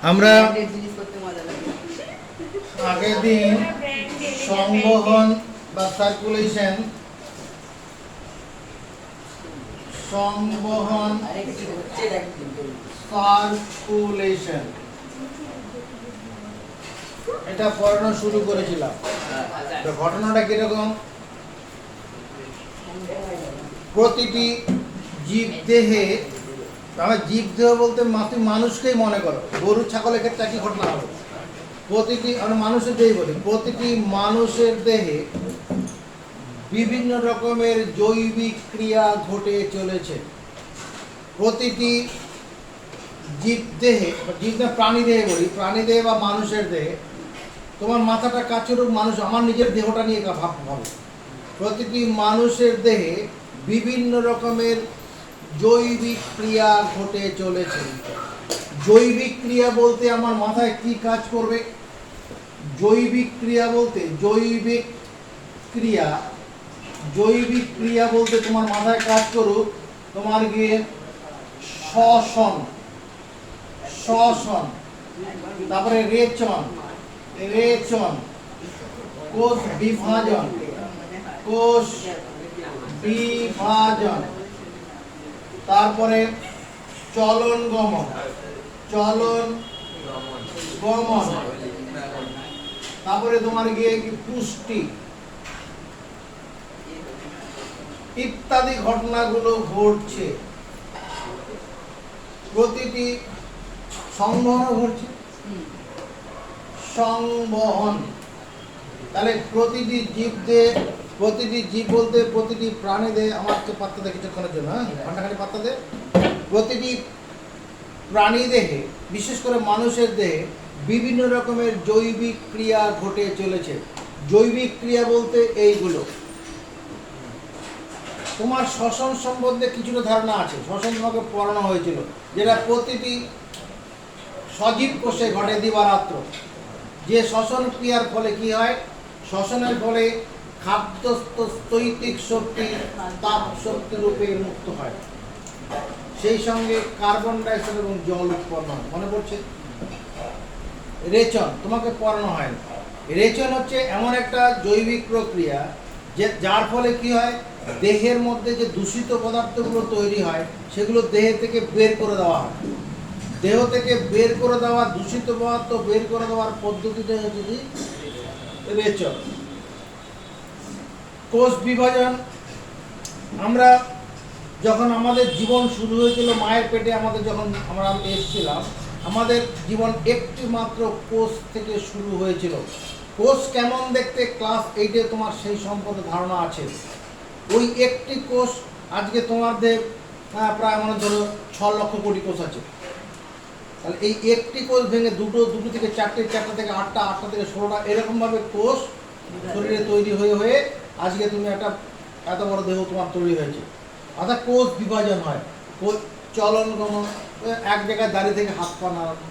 আমরা আগের দিন সংবহন বা সার্কুলেশন এটা পড়ানো শুরু করেছিলাম। তো ঘটনাটা কিরকম, প্রতিটি জীবদেহে, আমরা জীবদেহ বলতে মানুষকেই মনে করো, গরু ছাগলের ক্ষেত্রে একই ঘটনা হবে। প্রতিটি, আমরা মানুষের দেহে বলি, প্রতিটি মানুষের দেহে বিভিন্ন রকমের জৈবিক ক্রিয়া ঘটে চলেছে। প্রতিটি জীবদেহে, প্রাণী দেহে বলি, প্রাণী দেহে বা মানুষের দেহে, তোমার মাথাটা কাছে রূপ মানুষ, আমার নিজের দেহটা নিয়ে ভাবো। প্রতিটি মানুষের দেহে বিভিন্ন রকমের জৈবিক ক্রিয়া ঘটে চলেছে। জৈবিক ক্রিয়া বলতে আমার মাথায় কি কাজ করবে? জৈবিক ক্রিয়া বলতে জৈবিক ক্রিয়া বলতে তোমার মাথায় কাজ করুক তোমার গিয়ে শ্বসন, তারপরে রেচন, কোষ বিভাজন, তারপরে চলন গমন, তারপরে তোমার গিয়ে পুষ্টি ইত্যাদি ঘটনাগুলো ঘটছে। প্রতিটি সংবহন ঘটছে, সংবহন। তাহলে প্রতিটি জীব বলতে প্রতিটি প্রাণী দেহে, আমাকে পাত্তা দেয় কিছুক্ষণের জন্য, ঘন্টাখানি পাত্তা দেয়। প্রতিটি প্রাণী দেহে, বিশেষ করে মানুষের দেহে বিভিন্ন রকমের জৈবিক ক্রিয়া ঘটে চলেছে। জৈবিক ক্রিয়া বলতে এইগুলো। তোমার শ্বসন সম্বন্ধে কিছুটা ধারণা আছে, শ্বসন তোমাকে পড়ানো হয়েছিল, যেটা প্রতিটি সজীব কোষে ঘটে দিবারাত্র। যে শ্বসন ক্রিয়ার ফলে কি হয়? শ্বসনের ফলে খাদ্যস্থৈতিক শক্তি তাপ শক্তি রূপে মুক্ত হয়, সেই সঙ্গে কার্বন ডাইঅক্সাইড এবং জল উৎপন্ন হয়। মনে পড়ছে? রেচন তোমাকে পড়ানো হয় না। রেচন হচ্ছে এমন একটা জৈবিক প্রক্রিয়া যার ফলে কি হয়, দেহের মধ্যে যে দূষিত পদার্থগুলো তৈরি হয় সেগুলো দেহ থেকে বের করে দেওয়া হয়। দেহ থেকে বের করে দেওয়া দূষিত পদার্থ বের করে দেওয়ার পদ্ধতিটা হচ্ছে রেচন। কোষ বিভাজন, আমরা যখন আমাদের জীবন শুরু হয়েছিল মায়ের পেটে, আমাদের যখন আমরা এসেছিলাম, আমাদের জীবন একটি মাত্র কোষ থেকে শুরু হয়েছিল। কোষ কেমন দেখতে ক্লাস 8-এ তোমার সেই সম্পর্কে ধারণা আছে। ওই একটি কোষ আজকে তোমাদের প্রায় মানে ধরো 6 লক্ষ কোটি কোষ আছে। তাহলে এই একটি কোষ ভেঙে দুটো থেকে চারটে, চারটা থেকে আটটা, আটটা থেকে 16টা, এরকমভাবে কোষ শরীরে তৈরি হয়ে আজকে তুমি একটা এত বড় দেহ তোমার তৈরি হয়েছে। অর্থাৎ কোষ বিভাজন হয়। চলন গমন, এক জায়গায় দাঁড়িয়ে থেকে হাত পা নাড়ানো,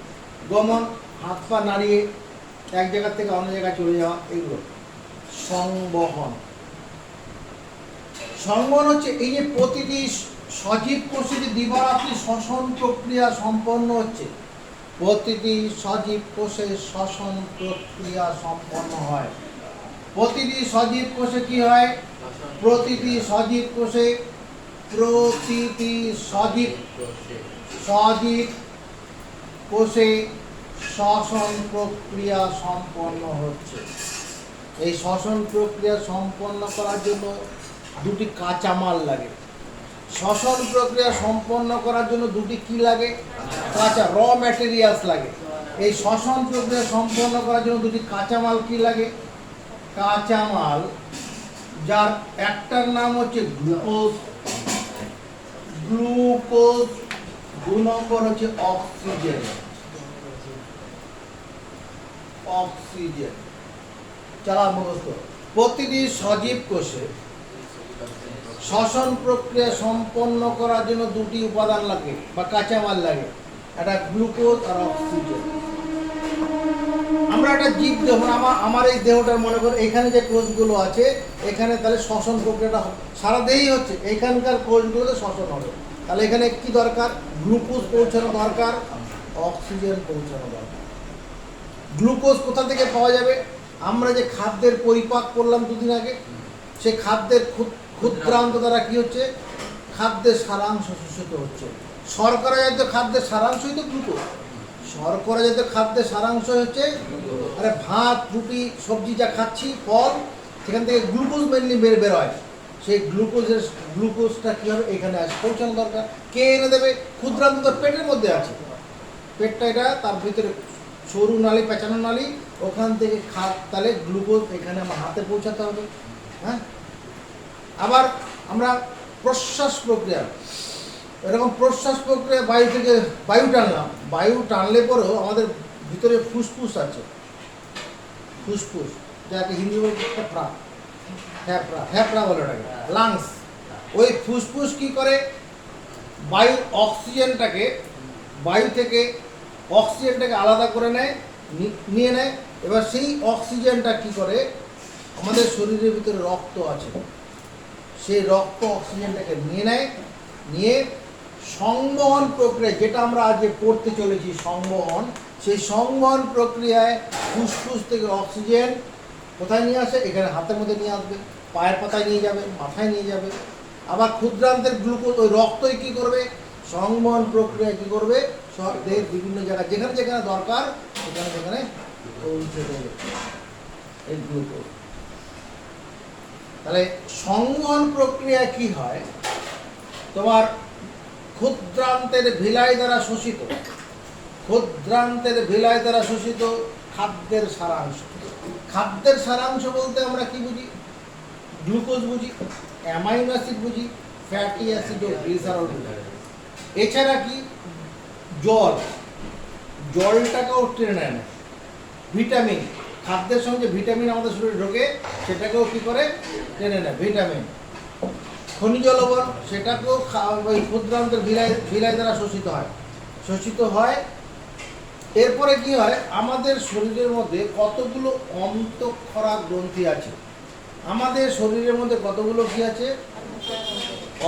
গমন হাত পা নাড়িয়ে এক জায়গা থেকে অন্য জায়গায় চলে যাওয়া, এগুলো সংবহন। সংবহন হচ্ছে এই যে প্রতিটি সজীব কোষে যে দিবারাত্রি শ্বসন প্রক্রিয়া সম্পন্ন হচ্ছে, প্রতিটি সজীব কোষে শ্বসন প্রক্রিয়া সম্পন্ন হয়। প্রতিটি সজীব কোষে কি হয়? প্রতিটি সজীব কোষে শ্বসন প্রক্রিয়া সম্পন্ন হচ্ছে। এই শ্বসন প্রক্রিয়া সম্পন্ন করার জন্য দুটি কাঁচামাল লাগে। শ্বসন প্রক্রিয়া সম্পন্ন করার জন্য দুটি কি লাগে? র ম্যাটেরিয়ালস লাগে। এই শ্বসন প্রক্রিয়া সম্পন্ন করার জন্য দুটি কাঁচামাল কি লাগে? কাঁচামাল, যার একটার নাম হচ্ছে গ্লুকোজ, 2 নম্বর হচ্ছে অক্সিজেন। চালা মুখস্থ। প্রতিটি সজীব কোষে শ্বসন প্রক্রিয়া সম্পন্ন করার জন্য দুটি উপাদান লাগে বা কাঁচামাল লাগে, একটা গ্লুকোজ আর অক্সিজেন। আমরা একটা জীব দেহ, আমার এই দেহটার মনে করো এখানে যে কোষগুলো আছে, এখানে তাহলে শ্বসন প্রক্রিয়াটা সারা দেহেই হচ্ছে, এখানকার কোষগুলোতে শ্বসন হবে। তাহলে এখানে কি দরকার? গ্লুকোজ পৌঁছানো দরকার, অক্সিজেন পৌঁছানো দরকার। গ্লুকোজ কোথা থেকে পাওয়া যাবে? আমরা যে খাদ্যের পরিপাক করলাম দুদিন আগে, সে খাদ্যের ক্ষুদ্রান্ত দ্বারা কি হচ্ছে? খাদ্যের সারাংশ শোষিত হচ্ছে। শর্করা জাতীয় খাদ্যের সারাংশই তো গ্লুকোজ। শর্করা জাতীয় খাদ্যের সারাংশ হচ্ছে, আরে ভাত, রুটি, সবজি যা খাচ্ছি, ফল, সেখান থেকে গ্লুকোজ মেনলি বেরোয়। সেই গ্লুকোজটা কী হবে? এখানে আসে, পৌঁছানো দরকার। কে এনে দেবে? ক্ষুদ্রান্ত তো পেটের মধ্যে আছে। পেটটা এটা, তার ভিতরে সরু নালী, পেঁচানো নালী, ওখান থেকে তাহলে গ্লুকোজ এখানে আমার হাতে পৌঁছাতে হবে। হ্যাঁ, আবার আমরা প্রশ্বাস প্রক্রিয়া, এরকম প্রশ্বাস প্রক্রিয়া বায়ু থেকে বায়ু টানলাম, বায়ু টানলে পরেও আমাদের ভিতরে ফুসফুস আছে, ফুসফুস, যাকে হিন্দি বলে ফ্যাফড়া, ফ্যাফড়া, ফ্যাফড়া বলে ওটাকে, লাংস। ওই ফুসফুস কি করে? বায়ু অক্সিজেনটাকে, বায়ু থেকে অক্সিজেনটাকে আলাদা করে নেয়, নিয়ে নেয়। এবার সেই অক্সিজেনটা কি করে? আমাদের শরীরের ভিতরে রক্ত আছে, সেই রক্ত অক্সিজেনটাকে নিয়ে নেয়, নিয়ে সংবহন প্রক্রিয়া, যেটা আমরা আজকে পড়তে চলেছি সংবহন, সেই সংবহন প্রক্রিয়ায় ফুসফুস থেকে অক্সিজেন কোথায় নিয়ে আসে? এখানে হাতের মধ্যে নিয়ে আসবে, পায়ের পাতায় নিয়ে যাবে, মাথায় নিয়ে যাবে। আবার ক্ষুদ্রান্তের গ্লুকোজ ওই রক্তই কী করবে? সংবহন প্রক্রিয়া কী করবে? সব দেহের বিভিন্ন জায়গায় যেখানে যেখানে দরকার সেখানে সেখানে পৌঁছে দেবে এই গ্লুকোজ। তাহলে সংবহন প্রক্রিয়া কি হয়? তোমার ক্ষুদ্রান্তের ভিলাই দ্বারা শোষিত, ক্ষুদ্রান্তের ভিলাই দ্বারা শোষিত খাদ্যের সারাংশ। খাদ্যের সারাংশ বলতে আমরা কি বুঝি? গ্লুকোজ বুঝি, অ্যামাইনো অ্যাসিড বুঝি, ফ্যাটি অ্যাসিড ও গ্লিসারল বুঝি। এছাড়া কি? জল, জলটাকেও টেনে নেয় না। ভিটামিন, খাদ্যের সঙ্গে ভিটামিন আমাদের শরীরে ঢোকে, সেটাকেও কি করে? টেনে নেয় ভিটামিন। খনিজ লবণ, সেটাকেও ওই ক্ষুদ্রান্তের ভিলাই দ্বারা শোষিত হয়। এরপরে কি হয়? আমাদের শরীরের মধ্যে কতগুলো অন্তঃক্ষরা গ্রন্থি আছে। আমাদের শরীরের মধ্যে কতগুলো কি আছে?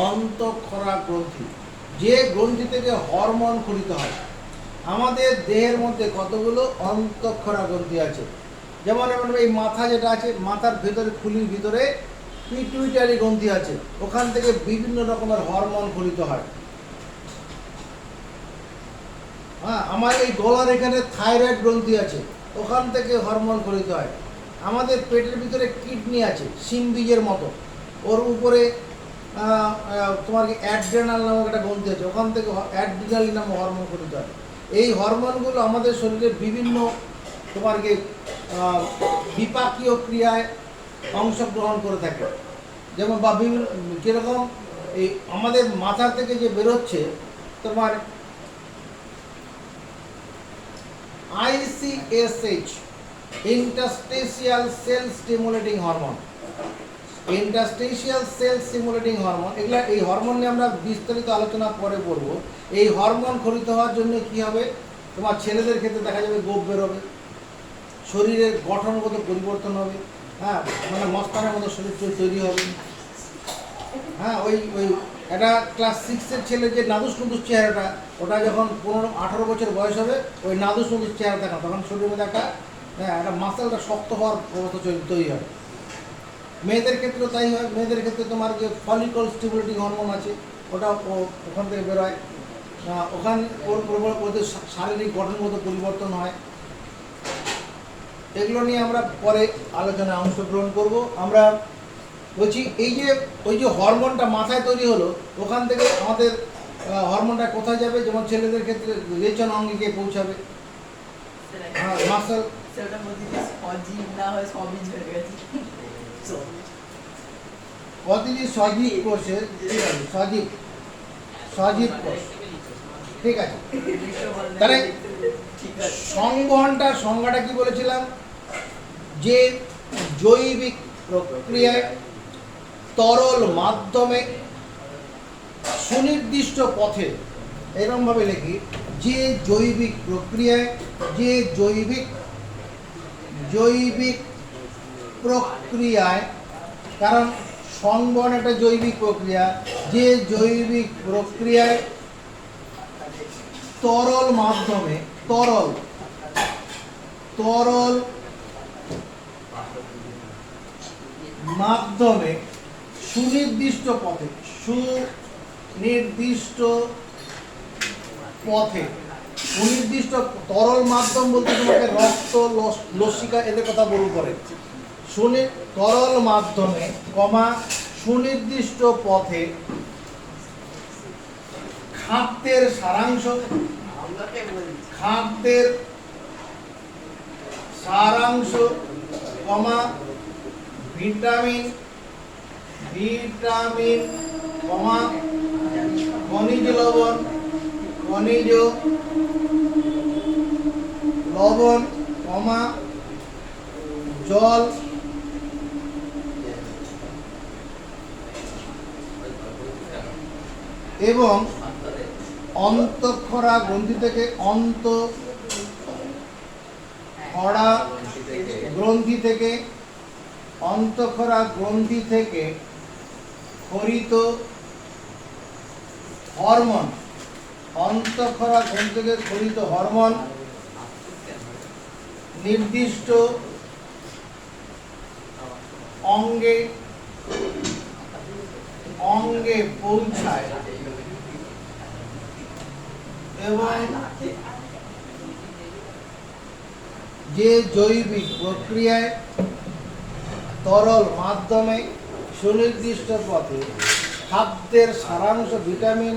অন্তঃক্ষরা গ্রন্থি, যে গ্রন্থি থেকে হরমোন ক্ষরিত হয়। আমাদের দেহের মধ্যে কতগুলো অন্তঃক্ষরা গ্রন্থি আছে। যেমন এই মাথা যেটা আছে, মাথার ভেতরে, খুলির ভিতরে পিটুইটারি গ্রন্থি আছে, ওখান থেকে বিভিন্ন রকমের হরমোন ক্ষরিত হয়। হ্যাঁ, আমার এই গলার এখানে থাইরয়েড গ্রন্থি আছে, ওখান থেকে হরমোন ক্ষরিত হয়। আমাদের পেটের ভিতরে কিডনি আছে, শিং বীজের মতো, ওর উপরে তোমার কি অ্যাড্রেনাল নামক একটা গ্রন্থি আছে, ওখান থেকে অ্যাড্রিনালিন নামক হরমোন ক্ষরিত হয়। এই হরমোনগুলো আমাদের শরীরে বিভিন্ন তোমার কি বিপাকীয় ক্রিয়ায় অংশগ্রহণ করে থাকে। যেমন বা বিভিন্ন কীরকম, এই আমাদের মাথা থেকে যে বেরোচ্ছে তোমার ICSH, interstitial sell stimulating hormone, interstitial sell stimulating hormone, এগুলা, এই হরমোন নিয়ে আমরা বিস্তারিত আলোচনা পরে করব। এই হরমোন ক্ষরিত হওয়ার জন্য কি হবে? তোমার ছেলেদের ক্ষেত্রে দেখা যাবে গোপ বেরোবে, শরীরের গঠনগত পরিবর্তন হবে, হ্যাঁ, মানে মস্তানের মতো শরীর তৈরি হবে। হ্যাঁ, ওই একটা ক্লাস 6-এর ছেলে যে নাদুস নুদুস চেহারাটা, ওটা যখন 15-18 বছর বয়স হবে, ওই নাদুস নুদুস চেহারা দেখা, তখন শরীরের মধ্যে একটা মাসেলটা শক্ত হওয়ার অবস্থা তৈরি হয়। মেয়েদের ক্ষেত্রেও তাই হয়। মেয়েদের ক্ষেত্রে তোমার যে ফলিকল স্টিমুলেটিং হরমোন আছে, ওটা ওখান থেকে বেরোয়, ওদের শারীরিক গঠনগত পরিবর্তন হয়। এগুলো নিয়ে আমরা পরে আলোচনায় অংশগ্রহণ করব। আমরা বলছি এই যে ওই যে হরমোনটা মাথায় তৈরি হলো, ওখান থেকে আমাদের হরমোনটা কোথায় যাবে? যেমন ছেলেদের ক্ষেত্রে রেচন অঙ্গে গিয়ে পৌঁছাবে, মাসল, সজীব কোষে, সজীব কোষ, ঠিক আছে। তাহলে সংবহনটার সংজ্ঞাটা কি বলেছিলাম? যে জৈবিক প্রক্রিয়ায় তরল মাধ্যমে সুনির্দিষ্ট পথে, এরকমভাবে লিখি, যে জৈবিক প্রক্রিয়ায়, যে জৈবিক প্রক্রিয়ায়, কারণ সংবহন একটা জৈবিক প্রক্রিয়া, যে জৈবিক প্রক্রিয়ায় তরল মাধ্যমে তরল তরল মাধ্যমে সুনির্দিষ্ট পথে সুনির্দিষ্ট তরল মাধ্যম বলতে তোমাকে রক্ত লসিকা এদের কথা বলবো পরে। তরল মাধ্যমে সুনির্দিষ্ট পথে খাদ্যের সারাংশ ভিটামিন খনিজ লবণ জল এবং অন্তঃক্ষরা গ্রন্থি থেকে অন্তঃক্ষরা গ্রন্থি থেকে ক্ষরিত হরমোন নির্দিষ্ট অঙ্গে পৌঁছায় এবং যে জৈবিক প্রক্রিয়ায় তরল মাধ্যমে সুনির্দিষ্ট পথে খাদ্যের সারাংশ ভিটামিন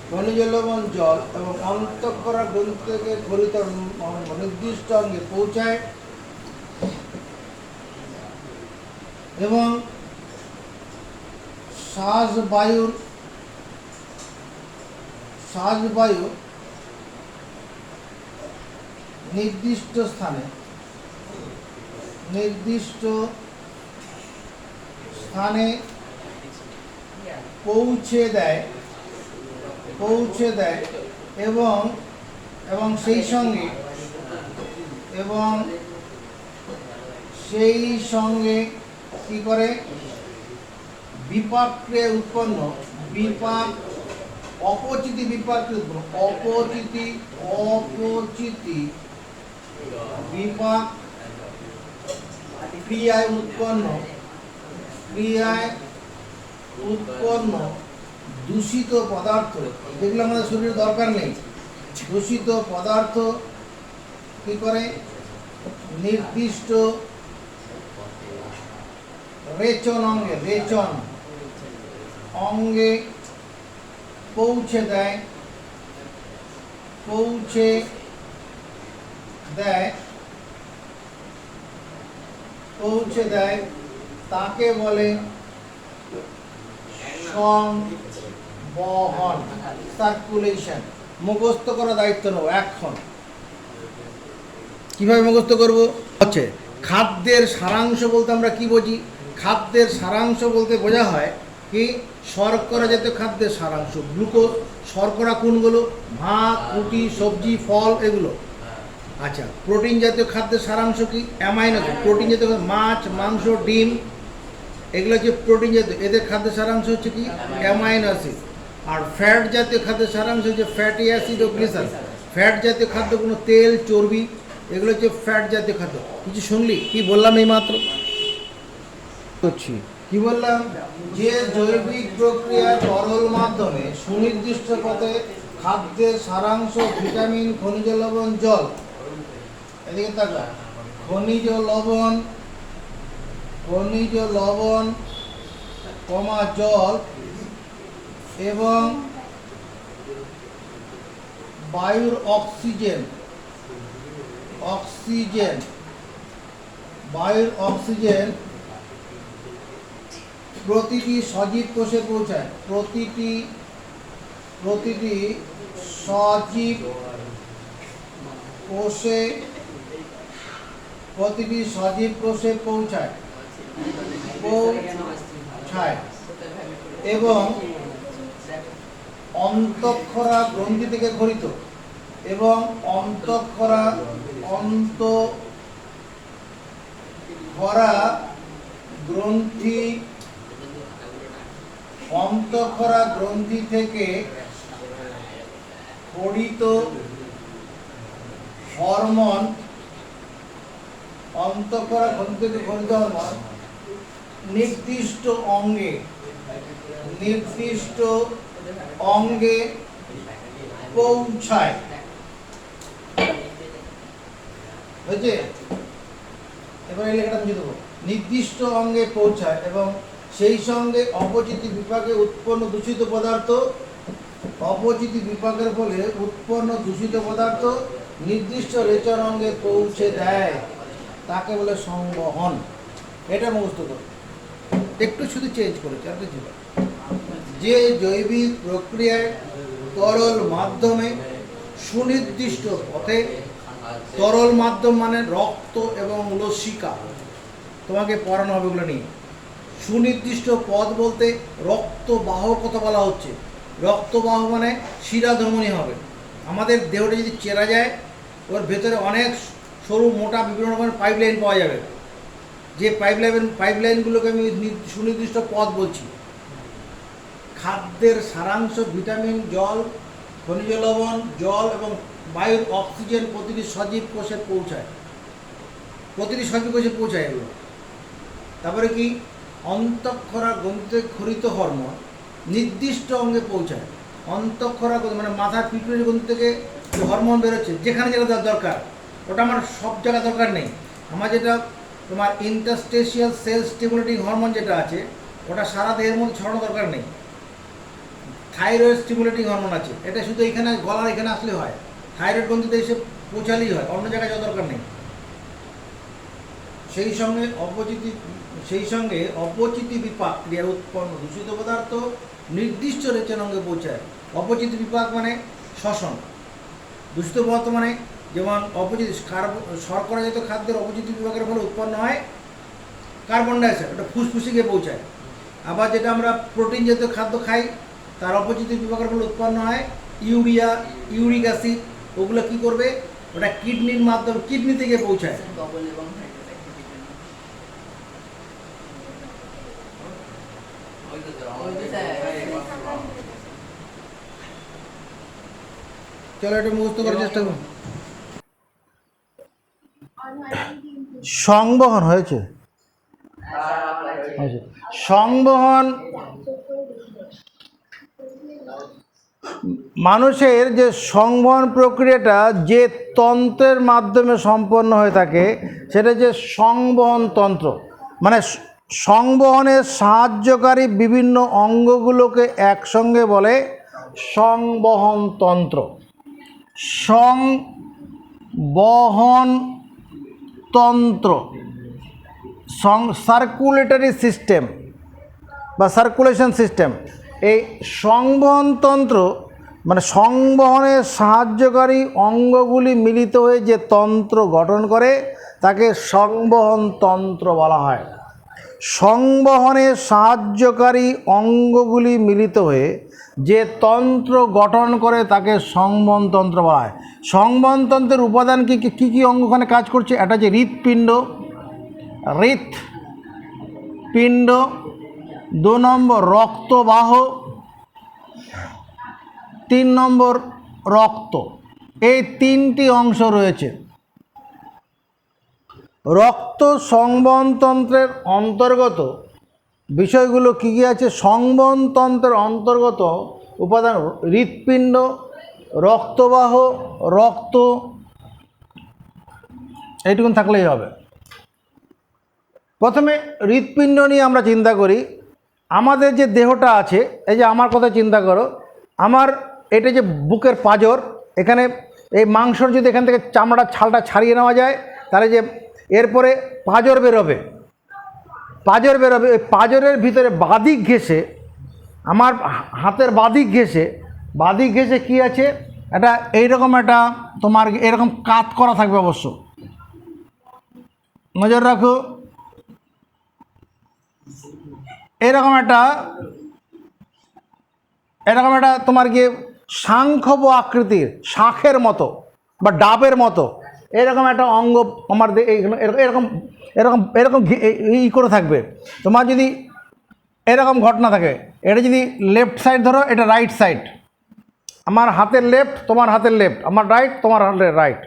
খনিজ লবণ জল এবং অন্তঃক্ষরা গ্রন্থি থেকে ক্ষরিত নির্দিষ্ট অঙ্গে পৌঁছায় এবং শ্বাসবায়ু নির্দিষ্ট স্থানে পৌঁছে দেয় এবং সেই সঙ্গে কি করে বিপাক ক্রিয়া উৎপন্ন অপচিতি বিপাক ক্রিয়ায় উৎপন্ন দূষিত পদার্থ, যেগুলো আমাদের শরীরে দরকার নেই, দূষিত পদার্থ কি করে নির্দিষ্ট রেচন অঙ্গে পৌঁছে দেয় তাকে বলে সংবহন, সার্কুলেশন। মুখস্থ করা দায়িত্ব নেব এখন। কিভাবে মুখস্থ করব? হচ্ছে খাদ্যের সারাংশ বলতে আমরা কি বুঝি? খাদ্যের সারাংশ বলতে বোঝা হয় কি শর্করা জাতীয় খাদ্যের সারাংশ। গ্লুকোজ, শর্করা কোনগুলো? ভাত, রুটি, সবজি, ফল, এগুলো। আচ্ছা, প্রোটিন জাতীয় খাদ্যের সারাংশ কি? Amino acid. প্রোটিন জাতীয় মাছ, মাংস, ডিম, এগুলো হচ্ছে প্রোটিন জাতীয়, এদের খাদ্যের সারাংশ হচ্ছে কি? Amino acid. আর ফ্যাট জাতীয় খাদ্যের সারাংশ হচ্ছে ফ্যাটি অ্যাসিড ও গ্লিসারিন। ফ্যাট জাতীয় খাদ্য কোনো তেল, চর্বি, এগুলো হচ্ছে ফ্যাট জাতীয় খাদ্য। কিছু শুনলি? কি বললাম এই মাত্র? কি বললাম? যে জৈবিক প্রক্রিয়া তরল মাধ্যমে সুনির্দিষ্ট পথে খাদ্যের সারাংশ ভিটামিন খনিজ লবণ জল, এদিকে তাকা, খনিজ লবণ জল এবং বায়ুর অক্সিজেন প্রতিটি সজীব কোষে পৌঁছায়। প্রতিটি সজীব কোষে পৌঁছায় এবং অন্তঃক্ষরা গ্রন্থি থেকে ক্ষরিত এবং অন্তঃক্ষরা গ্রন্থি থেকে খরিত হরমোন, অন্তঃক্ষরা গ্রন্থি থেকে খরিত হরমোন নির্দিষ্ট অঙ্গে পৌঁছায়। হয়েছে? এবার এই লেখাটা বুঝে দেবো। নির্দিষ্ট অঙ্গে পৌঁছায় এবং সেই সঙ্গে অপচিতি বিপাকে উৎপন্ন দূষিত পদার্থ, অপচিতি বিপাকের ফলে উৎপন্ন দূষিত পদার্থ নির্দিষ্ট রেচন অঙ্গে পৌঁছে দেয়, তাকে বলে সংবহন। এটা মুখস্থ করো, একটু শুধু চেঞ্জ করেছে আর কিছু না। যে জৈবিক প্রক্রিয়ায় তরল মাধ্যমে সুনির্দিষ্ট পথে, তরল মাধ্যম মানে রক্ত এবং লসিকা, তোমাকে পড়ানো হবে ওগুলো নিয়ে। সুনির্দিষ্ট পথ বলতে রক্তবাহ কথা বলা হচ্ছে। রক্তবাহ মানে শিরা ধমনী হবে। আমাদের দেহটা যদি চেরা যায়, ওর ভেতরে অনেক সরু মোটা বিভিন্ন রকমের পাইপলাইন পাওয়া যাবে। যে পাইপলাইনগুলোকে আমি সুনির্দিষ্ট পথ বলছি। খাদ্যের সারাংশ ভিটামিন, জল, খনিজ লবণ, জল এবং বায়ুর অক্সিজেন প্রতিটি সজীব কোষে পৌঁছায়, এগুলো। তারপরে কি, অন্তঃক্ষরা গ্রন্থিতে খরিত হরমোন নির্দিষ্ট অঙ্গে পৌঁছায়। অন্তঃক্ষরা মানে মাথার পিটুইটারি গ্রন্থি থেকে হরমোন বেরোচ্ছে, যেখানে যেটা দরকার। ওটা আমার সব জায়গায় দরকার নেই। আমার যেটা তোমার ইন্টারস্টেশিয়াল সেল স্টিমুলেটিং হরমোন যেটা আছে, ওটা সারা দেহের মধ্যে ছড়ানো দরকার নেই। থাইরয়েড স্টিমুলেটিং হরমোন আছে, এটা শুধু এখানে গলার এখানে আসলে হয়। থাইরয়েড গ্রন্থিতে এসে পৌঁছালেই হয়, অন্য জায়গায় যাওয়ার দরকার নেই। সেই সঙ্গে অপচিতি বিপাক ক্রিয়ার উৎপন্ন দূষিত পদার্থ নির্দিষ্ট রেচন অঙ্গে পৌঁছায়। অপচিতি বিপাক মানে শ্বসন, দূষিত পদার্থ মানে যেমন শর্করা জাতীয় খাদ্যের অপচিতি বিপাকের ফলে উৎপন্ন হয় কার্বন ডাইঅক্সাইড, ওটা ফুসফুসে গিয়ে পৌঁছায়। আবার যেটা আমরা প্রোটিন জাতীয় খাদ্য খাই, তার অপচিতি বিপাকের ফলে উৎপন্ন হয় ইউরিয়া, ইউরিক অ্যাসিড। ওগুলো কি করবে, ওটা কিডনির মাধ্যমে কিডনি থেকে পৌঁছায়। চলো এটা মুখস্থ করার চেষ্টা করুন। সংবহন হয়েছে। সংবহন মানুষের যে সংবহন প্রক্রিয়াটা যে তন্ত্রের মাধ্যমে সম্পন্ন হয়ে থাকে, সেটা যে সংবহন তন্ত্র, মানে সংবহনের সাহায্যকারী বিভিন্ন অঙ্গগুলোকে একসঙ্গে বলে সংবহন তন্ত্র। সংবহন তন্ত্র, সার্কুলেটরি সিস্টেম বা সার্কুলেশন সিস্টেম। এই সংবহন তন্ত্র মানে সংবহনের সাহায্যকারী অঙ্গগুলি মিলিত হয়ে যে তন্ত্র গঠন করে, তাকে সংবহন তন্ত্র বলা হয়। সংবহনের সাহায্যকারী অঙ্গগুলি মিলিত হয়ে যে তন্ত্র গঠন করে, তাকে সংবহন তন্ত্র বলা হয়। সংবহন তন্ত্রের উপাদান কী কী অঙ্গ ওখানে কাজ করছে? একটা যে হৃৎপিণ্ড, 2 নম্বর রক্তবাহ, 3 নম্বর রক্ত। এই 3টি অংশ রয়েছে। রক্ত সংবহন তন্ত্রের অন্তর্গত বিষয়গুলো কী কী আছে? সংবহন তন্ত্রের অন্তর্গত উপাদান হৃৎপিণ্ড, রক্তবাহ, রক্ত, এইটুকুন থাকলেই হবে। প্রথমে হৃৎপিণ্ড নিয়ে আমরা চিন্তা করি। আমাদের যে দেহটা আছে, এই যে আমার কথা চিন্তা করো, আমার এটা যে বুকের পাঁজর, এখানে এই মাংসর যদি এখান থেকে চামড়ার ছালটা ছাড়িয়ে নেওয়া যায়, তাহলে যে এরপরে পাঁজর বেরোবে। ওই পাঁজরের ভিতরে বাদিক ঘেঁষে, আমার হাতের বাদিক ঘেঁষে কী আছে, এটা এইরকম একটা তোমার এরকম কাত করা থাকবে। অবশ্য নজর রাখো, এরকম একটা তোমার গিয়ে শাঙ্খব আকৃতির, শাঁখের মতো বা ডাবের মতো এরকম একটা অঙ্গ আমার এরকম এরকম এরকম ই করে থাকবে। তোমার যদি এরকম ঘটনা থাকে, এটা যদি লেফট সাইড ধরো, এটা রাইট সাইড, আমার হাতের লেফট, তোমার হাতের লেফট, আমার রাইট, তোমার হাতের রাইট।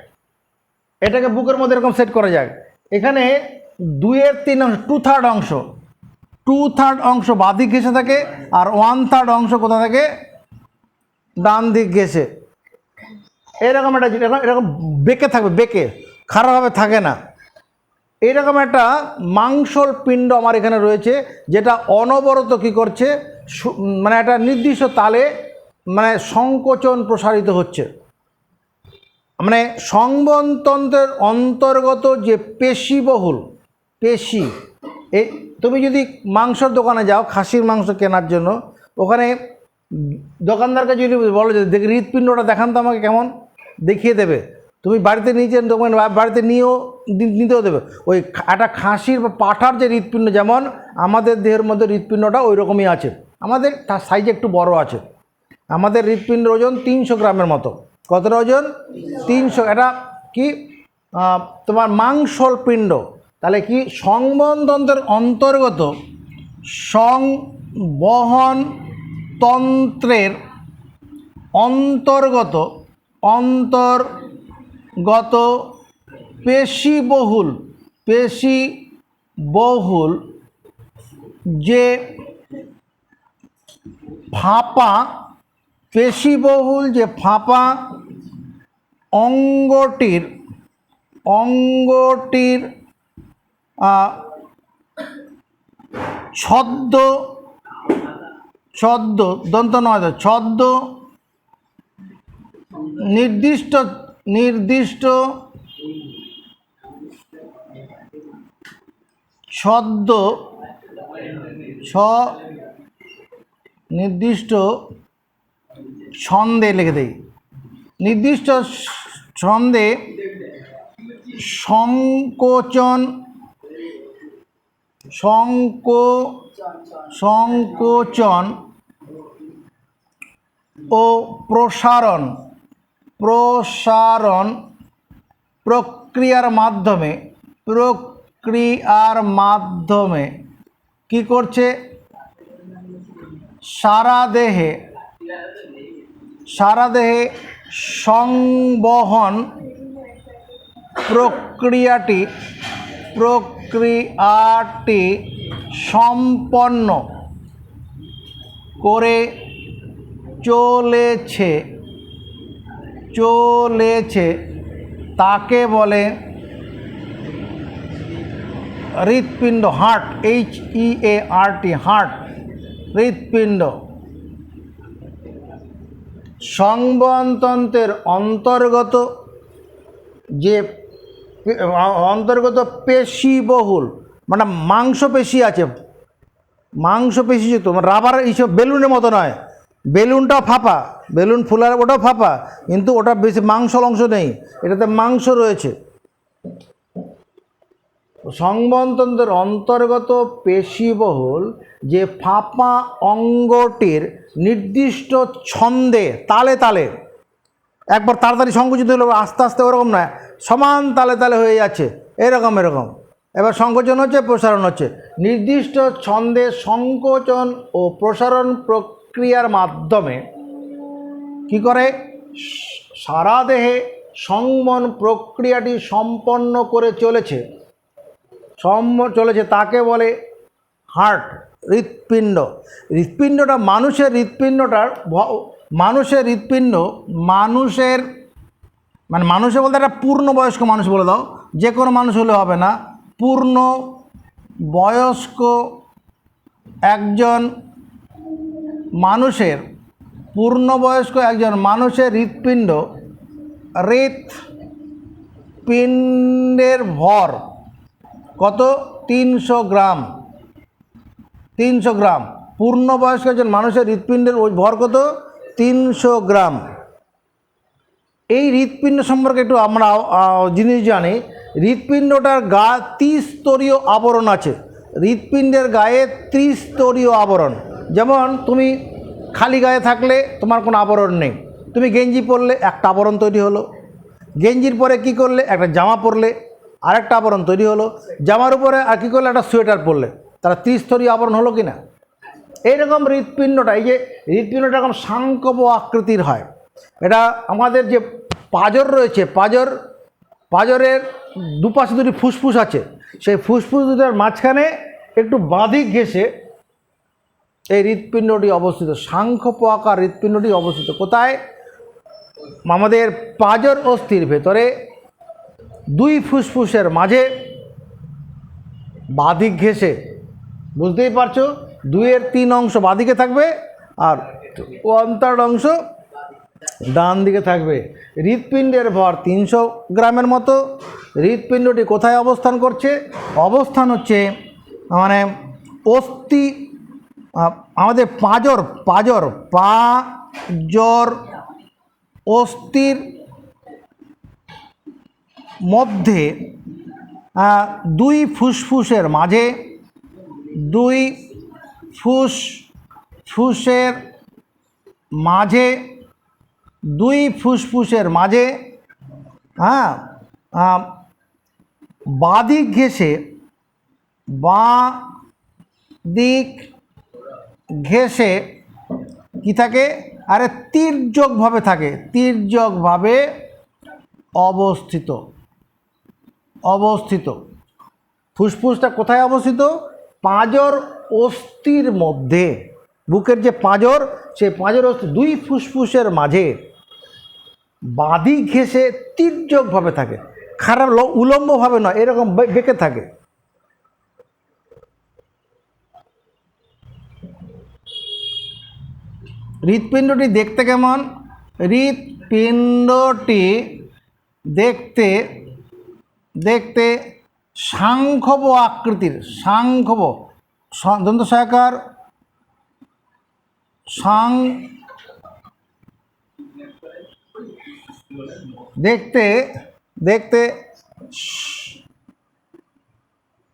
এটাকে বুকের মধ্যে এরকম সেট করা যায়। এখানে 2/3 অংশ, 2/3 অংশ, 2/3 অংশ বাঁ দিক ঘেঁষে থাকে, আর 1/3 অংশ কোথা থাকে, ডান দিক ঘেঁষে। এরকম একটা এরকম বেঁকে থাকবে, বেঁকে, খারাপভাবে থাকে না। এইরকম একটা মাংসল পিণ্ড আমার এখানে রয়েছে, যেটা অনবরত কী করছে, মানে একটা নির্দিষ্ট তালে মানে সংকোচন প্রসারিত হচ্ছে। মানে সংবহনতন্ত্রের অন্তর্গত যে পেশিবহুল পেশি, এই তুমি যদি মাংসর দোকানে যাও খাসির মাংস কেনার জন্য, ওখানে দোকানদারকে যদি বলো যে দেখি হৃৎপিণ্ডটা দেখান তো আমাকে, কেমন দেখিয়ে দেবে। তুমি বাড়িতে নিয়েছেন দোকান, বাড়িতে নিতেও দেবে। ওই একটা খাসির বা পাঁঠার যে হৃৎপিণ্ড, যেমন আমাদের দেহের মধ্যে হৃৎপিণ্ডটা ওই রকমই আছে, আমাদের তার সাইজে একটু বড় আছে। আমাদের হৃৎপিণ্ডের ওজন 300 গ্রামের মতো। কতটা ওজন? 300। এটা কি তোমার মাংসল পিণ্ড। তাহলে কি সংবহনতন্ত্রের অন্তর্গত, সংবহনতন্ত্রের অন্তর্গত পেশিবহুল যে ফাঁপা, অঙ্গটির ছদ্ম দন্ত নয়, ছদ্ম নির্দিষ্ট ছন্দে লিখে দেই, নির্দিষ্ট ছন্দে সংকোচন ও প্রসারণ প্রক্রিয়ার মাধ্যমে কি করছে, সারা দেহে সংবহন প্রক্রিয়াটি সম্পন্ন করে চলেছে তাকে বলে হৃৎপিণ্ড, হার্ট, HEART, হার্ট, হৃৎপিণ্ড। সংবহনতন্ত্রের অন্তর্গত যে পেশিবহুল, মানে মাংসপেশি আছে, মাংসপেশিযুক্ত, রাবার এইসব বেলুনের মতো নয়। বেলুনটাও ফাঁপা, বেলুন ফুলার ওটাও ফাঁপা, কিন্তু ওটা বেশি মাংসল অংশ নেই, এটাতে মাংস রয়েছে। সংবহনতন্ত্রের অন্তর্গত পেশিবহুল যে ফাঁপা অঙ্গটির নির্দিষ্ট ছন্দে, তালে, একবার তাড়াতাড়ি সংকুচিত হলো, আস্তে আস্তে ওরকম নয়, সমান তালে হয়ে যাচ্ছে, এরকম। এবার সংকোচন হচ্ছে, প্রসারণ হচ্ছে, নির্দিষ্ট ছন্দে সংকোচন ও প্রসারণ প্রক্রিয়ার মাধ্যমে কি করে, সারা দেহে সংবহন প্রক্রিয়াটি সম্পন্ন করে চলেছে তাকে বলে হার্ট, হৃৎপিণ্ড। হৃৎপিণ্ডটা মানুষের মানে মানুষের বলতে একটা পূর্ণবয়স্ক মানুষ বলে দাও, যে কোনো মানুষ হলে হবে না, পূর্ণবয়স্ক একজন মানুষের হৃৎপিণ্ডের ভর কত, 300 গ্রাম। পূর্ণবয়স্ক একজন মানুষের হৃৎপিণ্ডের ভর কত, 300 গ্রাম। এই হৃৎপিণ্ড সম্পর্কে একটু আমরা জিনিস জানি। হৃৎপিণ্ডটার গা 30 স্তরীয় আবরণ আছে। হৃৎপিণ্ডের গায়ে 30 স্তরীয় আবরণ। যেমন তুমি খালি গায়ে থাকলে তোমার কোনো আবরণ নেই, তুমি গেঞ্জি পরলে একটা আবরণ তৈরি হলো, গেঞ্জির পরে কি করলে একটা জামা পরলে আরেকটা আবরণ তৈরি হলো, জামার উপরে আর কী করলে একটা সোয়েটার পরলে, তারা 30 স্তরীয় আবরণ হলো কি না। এইরকম হৃৎপিণ্ডটা, এই যে হৃৎপিণ্ডটা এরকম সাংকব আকৃতির হয়, এটা আমাদের যে পাঁজর রয়েছে, পাঁজরের দুপাশে দুটি ফুসফুস আছে, সেই ফুসফুস দুটার মাঝখানে একটু বাঁদিক ঘেঁষে এই হৃৎপিণ্ডটি অবস্থিত, শঙ্খ আকার হৃৎপিণ্ডটি অবস্থিত। কোথায়? আমাদের পাঁজর অস্থির ভেতরে দুই ফুসফুসের মাঝে বাঁদিক ঘেঁষে, বুঝতেই পারছো, 2/3 অংশ বাঁদিকে থাকবে আর 1/3 অংশ ডান দিকে থাকবে। হৃৎপিণ্ডের ভর 300 গ্রামের মতো। হৃৎপিণ্ডটি কোথায় অবস্থান করছে? অবস্থান হচ্ছে মানে অস্থি, আমাদের পাঁজর অস্থির মধ্যে দুই ফুসফুসের মাঝে, দুই ফুসফুসের মাঝে, দুই ফুসফুসের মাঝে বাঁদিক ঘেঁষে, বাঁদিক ঘেঁষে কি থাকে? আরে তির্যকভাবে থাকে, তির্যকভাবে অবস্থিত। ফুসফুসটা কোথায় অবস্থিত? পাঁজর অস্থির মধ্যে। বুকের যে পাঁজর, সেই পাঁজর অস্থি দুই ফুসফুসের মাঝে বাঁদিক ঘেঁষে তির্যকভাবে থাকে, খারাপ উলম্বভাবে নয়, এরকম বেঁকে থাকে। হৃৎপিণ্ডটি দেখতে কেমন? হৃৎপিণ্ডটি দেখতে শঙ্খব আকৃতির, শঙ্খব দন্ত সহায়কার দেখতে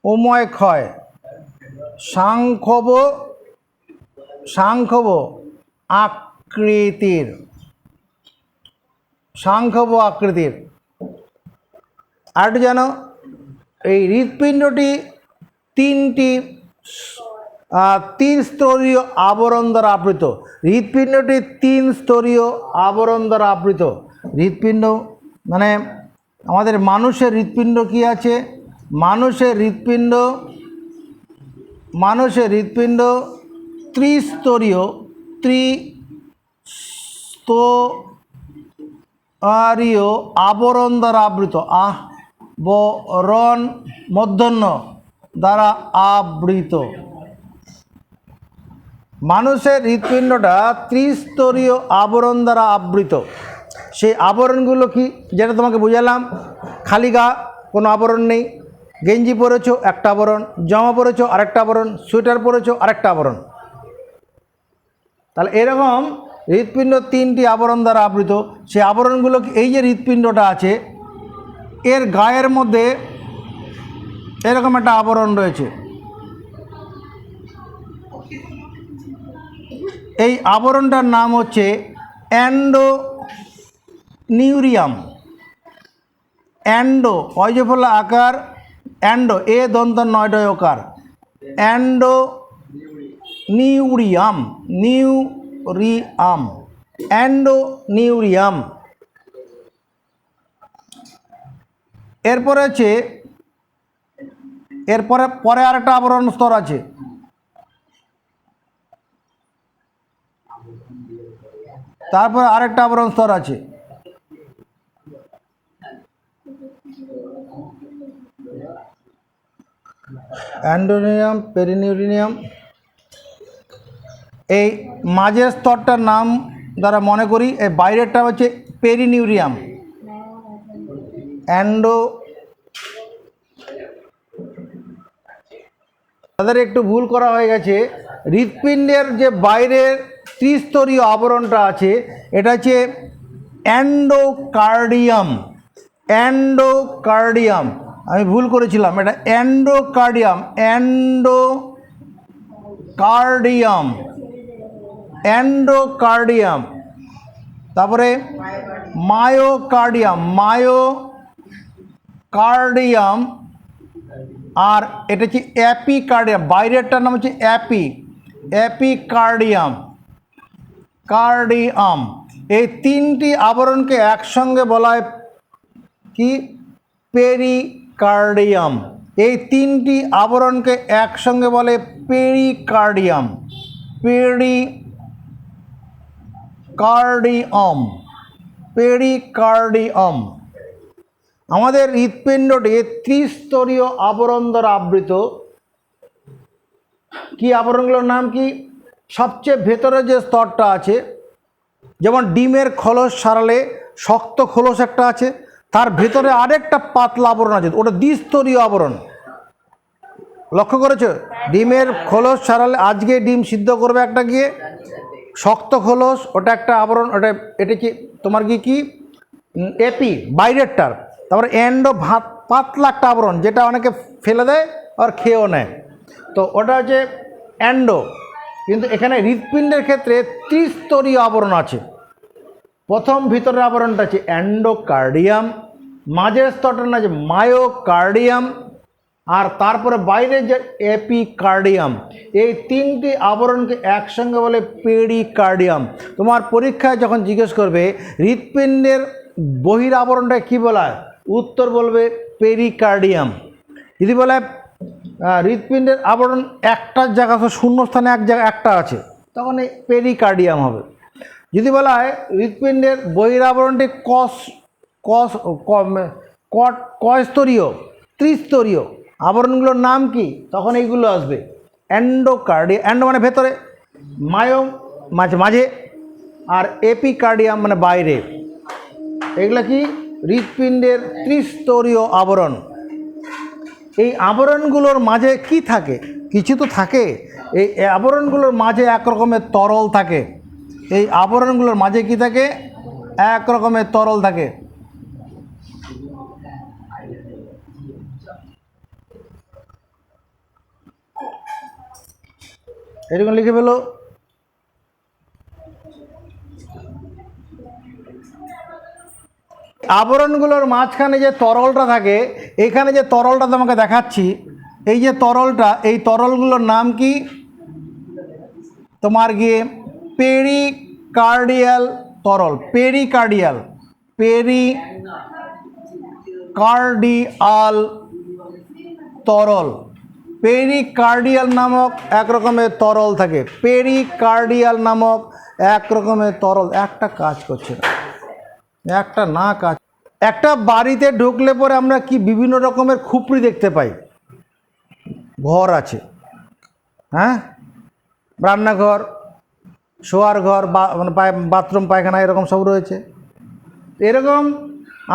উময় ক্ষয়, শঙ্খব আকৃতির, আর একটু জানো, এই হৃৎপিণ্ডটি 3টি 3 স্তরীয় আবরণ দ্বারা আবৃত। হৃৎপিণ্ডটি 3 স্তরীয় আবরণ দ্বারা আবৃত। হৃৎপিণ্ড মানে আমাদের মানুষের হৃৎপিণ্ড কি আছে? মানুষের হৃৎপিণ্ড ত্রিস্তরীয় আবরণ দ্বারা আবৃত। আবরণ মূর্ধন্য দ্বারা আবৃত। মানুষের হৃৎপিণ্ডটা ত্রিস্তরীয় আবরণ দ্বারা আবৃত। সেই আবরণগুলো কি? যেটা তোমাকে বুঝালাম, খালি গা, কোনো আবরণ নেই, গেঞ্জি পরেছো একটা আবরণ, জামা পরেছো আরেকটা আবরণ, সোয়েটার পরেছো আরেকটা আবরণ। তাহলে এরকম হৃৎপিণ্ড 3টি আবরণ দ্বারা আবৃত। সেই আবরণগুলো, এই যে হৃৎপিণ্ডটা আছে, এর গায়ের মধ্যে এরকম একটা আবরণ রয়েছে। এই আবরণটার নাম হচ্ছে অ্যান্ডোনিউরিয়াম। অজফলা আকার, অ্যান্ডো, এ দন্ত 9 ডয় ওকার, অ্যান্ডোনিউরিয়াম। এরপরে আছে, পরে আরেকটা আবরণ স্তর আছে, তারপরে আরেকটা আবরণ স্তর আছে। অ্যান্ডোনিউরিয়াম, পেরিনিউরিয়াম। এই মাঝের স্তরটার নাম দ্বারা মনে করি, এই বাইরেরটা হচ্ছে পেরিনিউরিয়াম। তাদের একটু ভুল করা হয়ে গেছে। হৃৎপিণ্ডের যে বাইরের ত্রিস্তরীয় আবরণটা আছে, এটা হচ্ছে অ্যান্ডোকার্ডিয়াম। আমি ভুল করেছিলাম, এটা অ্যান্ডোকার্ডিয়াম। তারপরে মায়োকার্ডিয়াম, আর এটা হচ্ছে অ্যাপিকার্ডিয়াম। বাইরেরটার নাম হচ্ছে অ্যাপিকার্ডিয়াম। এই তিনটি আবরণকে একসঙ্গে বলা হয় কি? পেরিকার্ডিয়াম। এই তিনটি আবরণকে একসঙ্গে বলে পেরিকার্ডিয়াম। Pericardium, pericardium. আমাদের হৃৎপিণ্ডটি ত্রিস্তরীয় আবরণ দ্বারা আবৃত। কি আবরণগুলোর নাম কি? সবচেয়ে ভেতরে যে স্তরটা আছে, যেমন ডিমের খোলস ছাড়ালে শক্ত খোলস একটা আছে, তার ভেতরে আরেকটা পাতলা আবরণ আছে, ওটা দ্বিস্তরীয় আবরণ। লক্ষ্য করেছো? ডিমের খোলস ছাড়ালে, আজকে ডিম সিদ্ধ করবে একটা গিয়ে, শক্ত খোলস, ওটা একটা আবরণ। ওটা এটা কি তোমার কি এপি, বাইরেরটার। তারপরে এন্ডো, ভাত পাতলা একটা আবরণ, যেটা অনেকে ফেলে দেয় আর খেয়েও নেয়, তো ওটা হচ্ছে অ্যান্ডো। কিন্তু এখানে হৃৎপিণ্ডের ক্ষেত্রে ত্রিস্তরীয় আবরণ আছে। প্রথম ভিতরের আবরণটা আছে অ্যান্ডোকার্ডিয়াম, মাঝের স্তরটার নাম আছে মায়োকার্ডিয়াম, আর তারপরে বাইরে যে এপিকার্ডিয়াম। এই তিনটি আবরণকে একসঙ্গে বলে পেরিকার্ডিয়াম। তোমার পরীক্ষায় যখন জিজ্ঞেস করবে হৃৎপিণ্ডের বহির আবরণটা কী বলা হয়, উত্তর বলবে পেরিকার্ডিয়াম। যদি বলে হৃৎপিণ্ডের আবরণ একটার জায়গা শূন্যস্থানে এক জায়গা একটা আছে, তখন এই পেরিকার্ডিয়াম হবে। যদি বলা হয় হৃৎপিণ্ডের বহিরাবরণটি কস্তরীয়, ত্রিস্তরীয়, আবরণগুলোর নাম কি, তখন এইগুলো আসবে। অ্যান্ডোকার্ডিয়াম, অ্যান্ডো মানে ভেতরে, মায়ো মাঝে মাঝে, আর এপিকার্ডিয়াম মানে বাইরে। এগুলো কি? হৃৎপিণ্ডের ত্রিস্তরীয় আবরণ। এই আবরণগুলোর মাঝে কি থাকে? কিছু তো থাকে। এই আবরণগুলোর মাঝে এক রকমের তরল থাকে। এই আবরণগুলোর মাঝে কি থাকে? এক রকমের তরল থাকে। এরকম লিখে ফেলো। আবরণগুলোর মাঝখানে যে তরলটা থাকে, এখানে যে তরলটা তোমাকে দেখাচ্ছি, এই যে তরলটা, এই তরলগুলোর নাম কি? তোমার গিয়ে পেরিকার্ডিয়াল তরল। পেরিকার্ডিয়াল, পেরিকার্ডিয়াল তরল। পেরিকার্ডিয়াল নামক এক রকমের তরল থাকে। পেরিকার্ডিয়াল নামক এক রকমের তরল। একটা কাজ করছে না, একটা না কাজ। একটা বাড়িতে ঢুকলে পরে আমরা কি বিভিন্ন রকমের খুপড়ি দেখতে পাই। ঘর আছে, হ্যাঁ, রান্নাঘর, শোয়ার ঘর, মানে বাথরুম, পায়খানা, এরকম সব রয়েছে। এরকম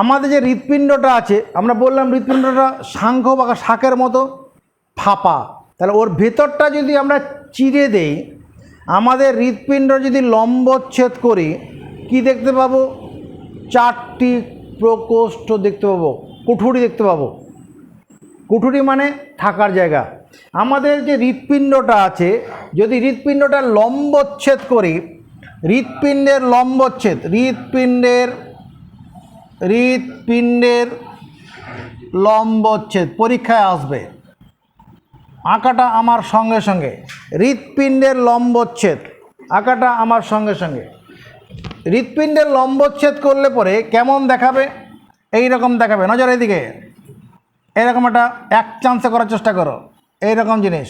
আমাদের যে হৃৎপিণ্ডটা আছে, আমরা বললাম হৃৎপিণ্ডটা শাঙ্খ বা শাকের মতো ফাঁপা। তাহলে ওর ভেতরটা যদি আমরা চিরে দেই, আমাদের হৃৎপিণ্ড যদি লম্বচ্ছেদ করি, কি দেখতে পাবো? চারটি প্রকোষ্ঠ দেখতে পাবো, কুঠুরি দেখতে পাবো। কুঠুরি মানে থাকার জায়গা। আমাদের যে হৃৎপিণ্ডটা আছে, যদি হৃৎপিণ্ডটা লম্বচ্ছেদ করি, হৃৎপিণ্ডের লম্বচ্ছেদ, হৃৎপিণ্ডের লম্বচ্ছেদ পরীক্ষায় আসবে। আঁকাটা আমার সঙ্গে সঙ্গে, হৃৎপিণ্ডের লম্বচ্ছেদ আঁকাটা আমার সঙ্গে সঙ্গে। হৃৎপিণ্ডের লম্বচ্ছেদ করলে পরে কেমন দেখাবে? এই রকম দেখাবে। নজর এদিকে, এরকম একটা এক চান্সে করার চেষ্টা করো, এইরকম জিনিস।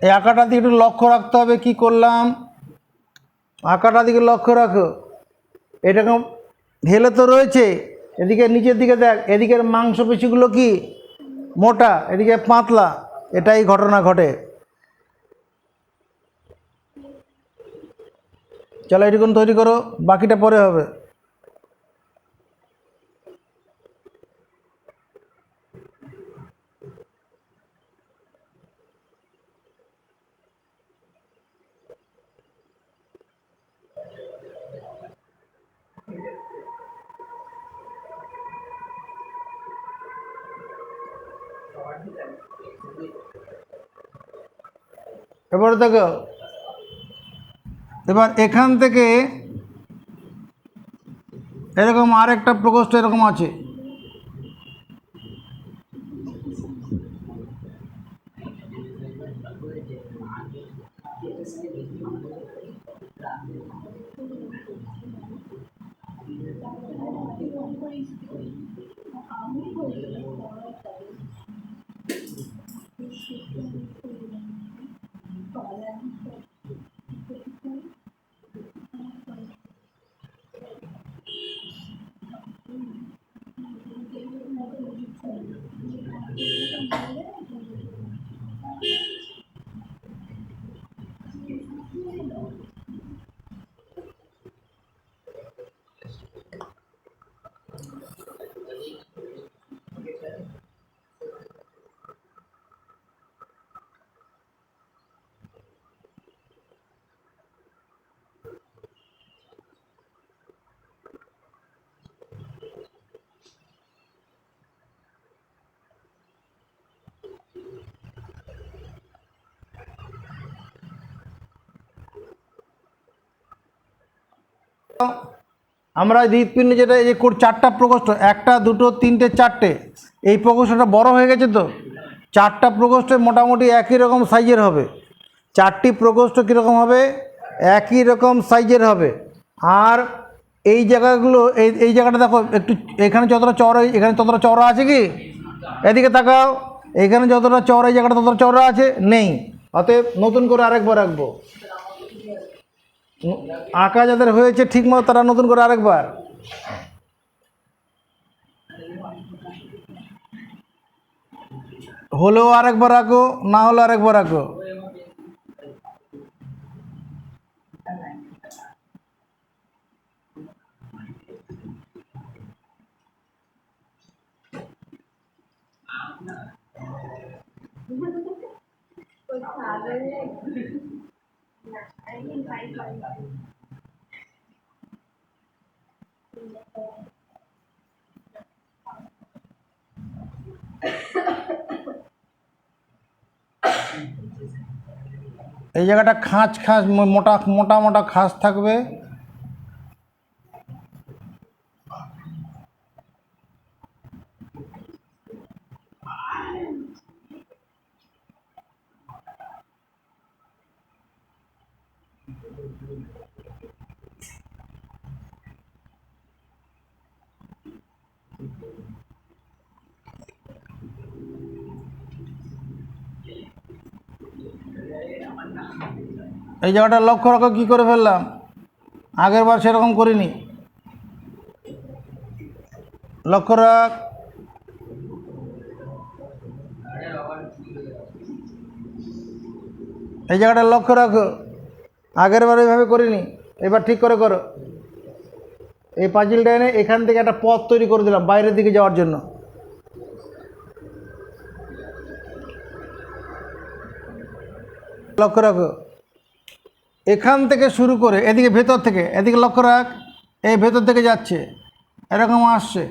এই আঁকাটাতে একটু লক্ষ্য রাখতে হবে। কি করলাম? আঁকাটা দিকে লক্ষ্য রাখো, এরকম হেলে তো রয়েছে, এদিকে নিচের দিকে দেখ, এদিকের মাংসপেশিগুলো কি মোটা, এদিকে পাতলা, এটাই ঘটনা ঘটে। চলো এটুকুন তৈরি করো, বাকিটা পরে হবে। এবারে দেখো, এবার এখান থেকে এরকম আরেকটা প্রকোষ্ঠ এরকম আছে, আমরা হৃৎপিণ্ড যেটা এই যে চারটা প্রকোষ্ঠ, একটা দুটো তিনটে চারটে, এই প্রকোষ্ঠটা বড় হয়ে গেছে তো, চারটা প্রকোষ্ঠে মোটামুটি একই রকম সাইজের হবে, চারটি প্রকোষ্ঠ কীরকম হবে, একই রকম সাইজের হবে। আর এই জায়গাগুলো, এই জায়গাটা দেখো একটু, এখানে যতটা চওড়া, এখানে ততটা চওড়া আছে কি, এদিকে তাকাও, এখানে যতটা চওড়া এই জায়গাটা ততটা চওড়া আছে নেই, অতএব নতুন করে আরেকবার রাখবো। আঁকা যাদের হয়েছে ঠিকমতো তারা নতুন করে আরেকবার, হলেও আরেকবার আঁকো, না হলে আরেকবার আঁকো। এই জায়গাটা খাঁজ খাঁজ মোটা মোটা মোটা খাঁজ থাকবে, এই জায়গাটা লক্ষ্য রাখো কী করে ফেললাম, আগের বার সেরকম করিনি, লক্ষ্য রাখ। এই জায়গাটা লক্ষ্য রাখো, আগের বার এইভাবে করিনি, এবার ঠিক করে করো। এই পাঁচিলটা এনে এখান থেকে একটা পথ তৈরি করে দিলাম বাইরের দিকে যাওয়ার জন্য, লক্ষ্য রাখো। এখান থেকে শুরু করে এদিকে ভেতর থেকে, এদিকে লক্ষ্য রাখ, এই ভেতর থেকে যাচ্ছে, এরকম আসছে,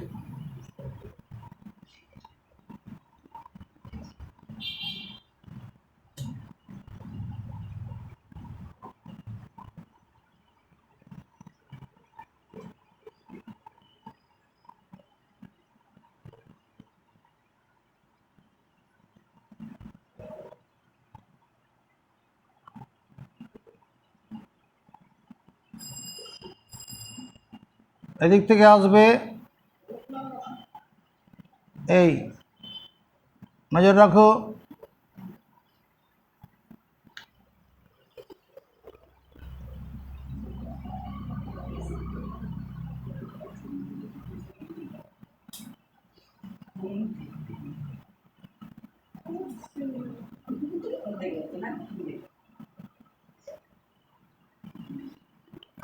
এদিক থেকে আসবে, এই নজর রাখো।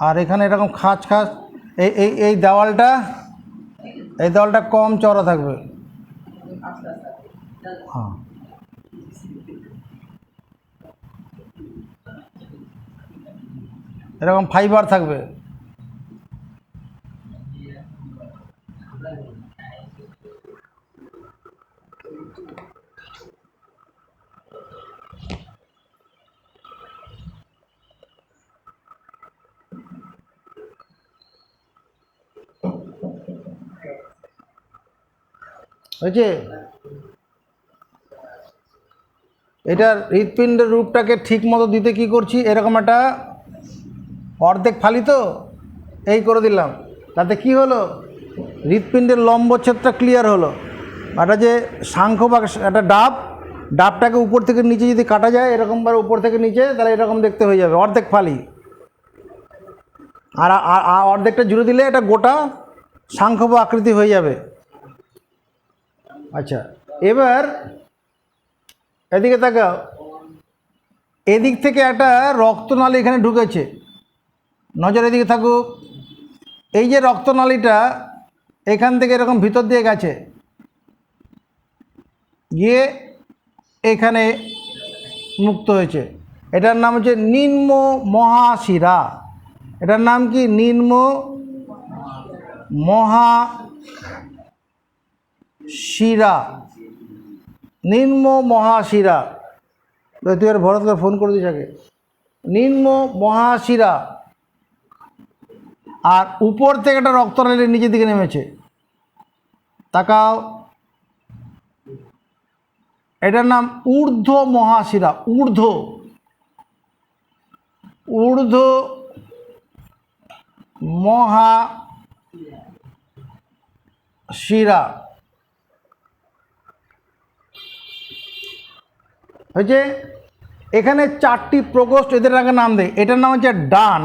আর এখানে এরকম খাঁজ খাঁজ এই দেওয়ালটা কম চওড়া থাকবে। হ্যাঁ, এরকম ফাইবার থাকবে। হয়েছে? এটার হৃৎপিণ্ডের রূপটাকে ঠিক মতো দিতে কি করছি, এরকম একটা অর্ধেক ফালি তো এই করে দিলাম, তাতে কি হলো, হৃৎপিণ্ডের লম্বচ্ছেদটা ক্লিয়ার হলো। একটা যে শাঙ্খ বা একটা ডাবটাকে উপর থেকে নিচে যদি কাটা যায় এরকমভাবে উপর থেকে নিচে, তাহলে এরকম দেখতে হয়ে যাবে অর্ধেক ফালি। আর অর্ধেকটা জুড়ে দিলে এটা গোটা শাঙ্খ বা আকৃতি হয়ে যাবে। আচ্ছা, এবার এদিকে তাকাও, এদিক থেকে একটা রক্তনালী এখানে ঢুকেছে, নজর এদিকে থাকুক। এই যে রক্তনালীটা এখান থেকে এরকম ভিতর দিয়ে গেছে, গিয়ে এখানে মুক্ত হয়েছে। এটার নাম হচ্ছে নিম্ন মহাশিরা। এটার নাম কি? নিম্ন মহাশিরা। নিম্ন মহাশিরা। তুই আর ভরতকে ফোন করে দিস আগে। নিম্ন মহাশিরা। আর উপর থেকে একটা রক্তনালী নিচের দিকে নেমেছে, তাকাও। এটার নাম ঊর্ধ্ব মহাশিরা। ঊর্ধ্ব মহাশিরা হয়েছে। এখানে 4টি প্রকোষ্ঠ, এদের আগে নাম দেয়। এটার নাম হচ্ছে ডান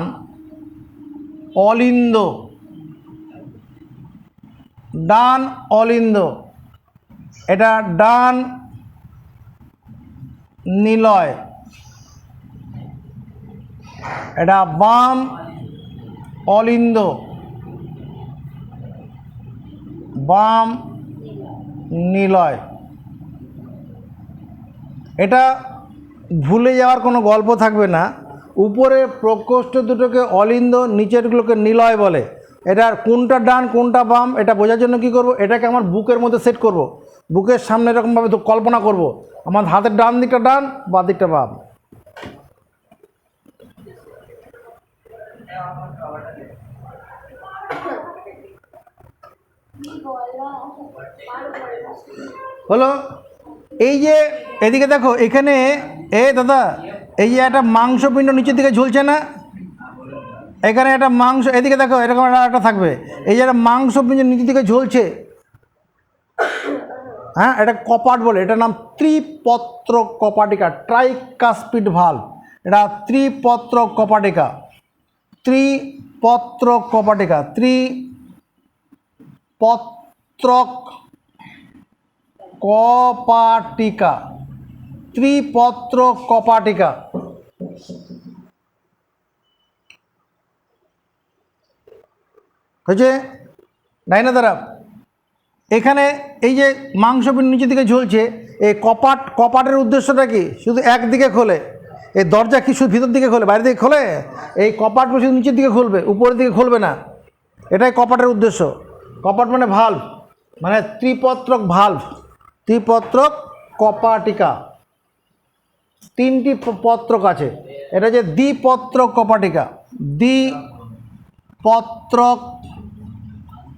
অলিন্দ। ডান অলিন্দ। এটা ডান নিলয়। এটা বাম অলিন্দ। বাম নিলয়। এটা ভুলে যাওয়ার কোনো গল্প থাকবে না। উপরে প্রকোষ্ঠ দুটোকে অলিন্দ, নিচেরগুলোকে নিলয় বলে। এটার কোনটা ডান কোনটা বাম এটা বোঝার জন্য কি করব, এটাকে আমার বুকের মধ্যে সেট করব। বুকের সামনে এরকমভাবে কল্পনা করব, আমার হাতের ডান দিকটা ডান, বাম দিকটা বাম। হলো। এই যে এদিকে দেখো, এখানে দাদা, এই যে একটা মাংসপিণ্ড নিচের দিকে ঝুলছে না, এখানে একটা মাংস, এদিকে দেখো এরকম একটা থাকবে। এই যে একটা মাংসপিণ্ড নিচের দিকে ঝুলছে, হ্যাঁ, এটা কপাট বলে। এটার নাম ত্রিপত্র কপাটিকা, ট্রাইকাসপিড ভালভ। এটা ত্রিপত্র কপাটিকা। ত্রিপত্রক কপাটিকা। ত্রিপত্রক কপাটিকা। হয়েছে? ডাইনা দ্বারা এখানে এই যে মাংসপিণ্ড নিচের দিকে ঝুলছে, এই কপাটের উদ্দেশ্যটা কি? শুধু একদিকে খোলে। এই দরজা কি শুধু ভিতর দিকে খোলে, বাইরে দিকে খোলে? এই কপাট শুধু নিচের দিকে খুলবে, উপরের দিকে খুলবে না। এটাই কপাটের উদ্দেশ্য। কপাট মানে ভালভ, মানে ত্রিপত্রক ভালভ। ত্রিপত্রক কপাটিকা। 3টি পত্রক আছে। এটা যে দ্বিপত্রক কপাটিকা। দ্বিপত্রক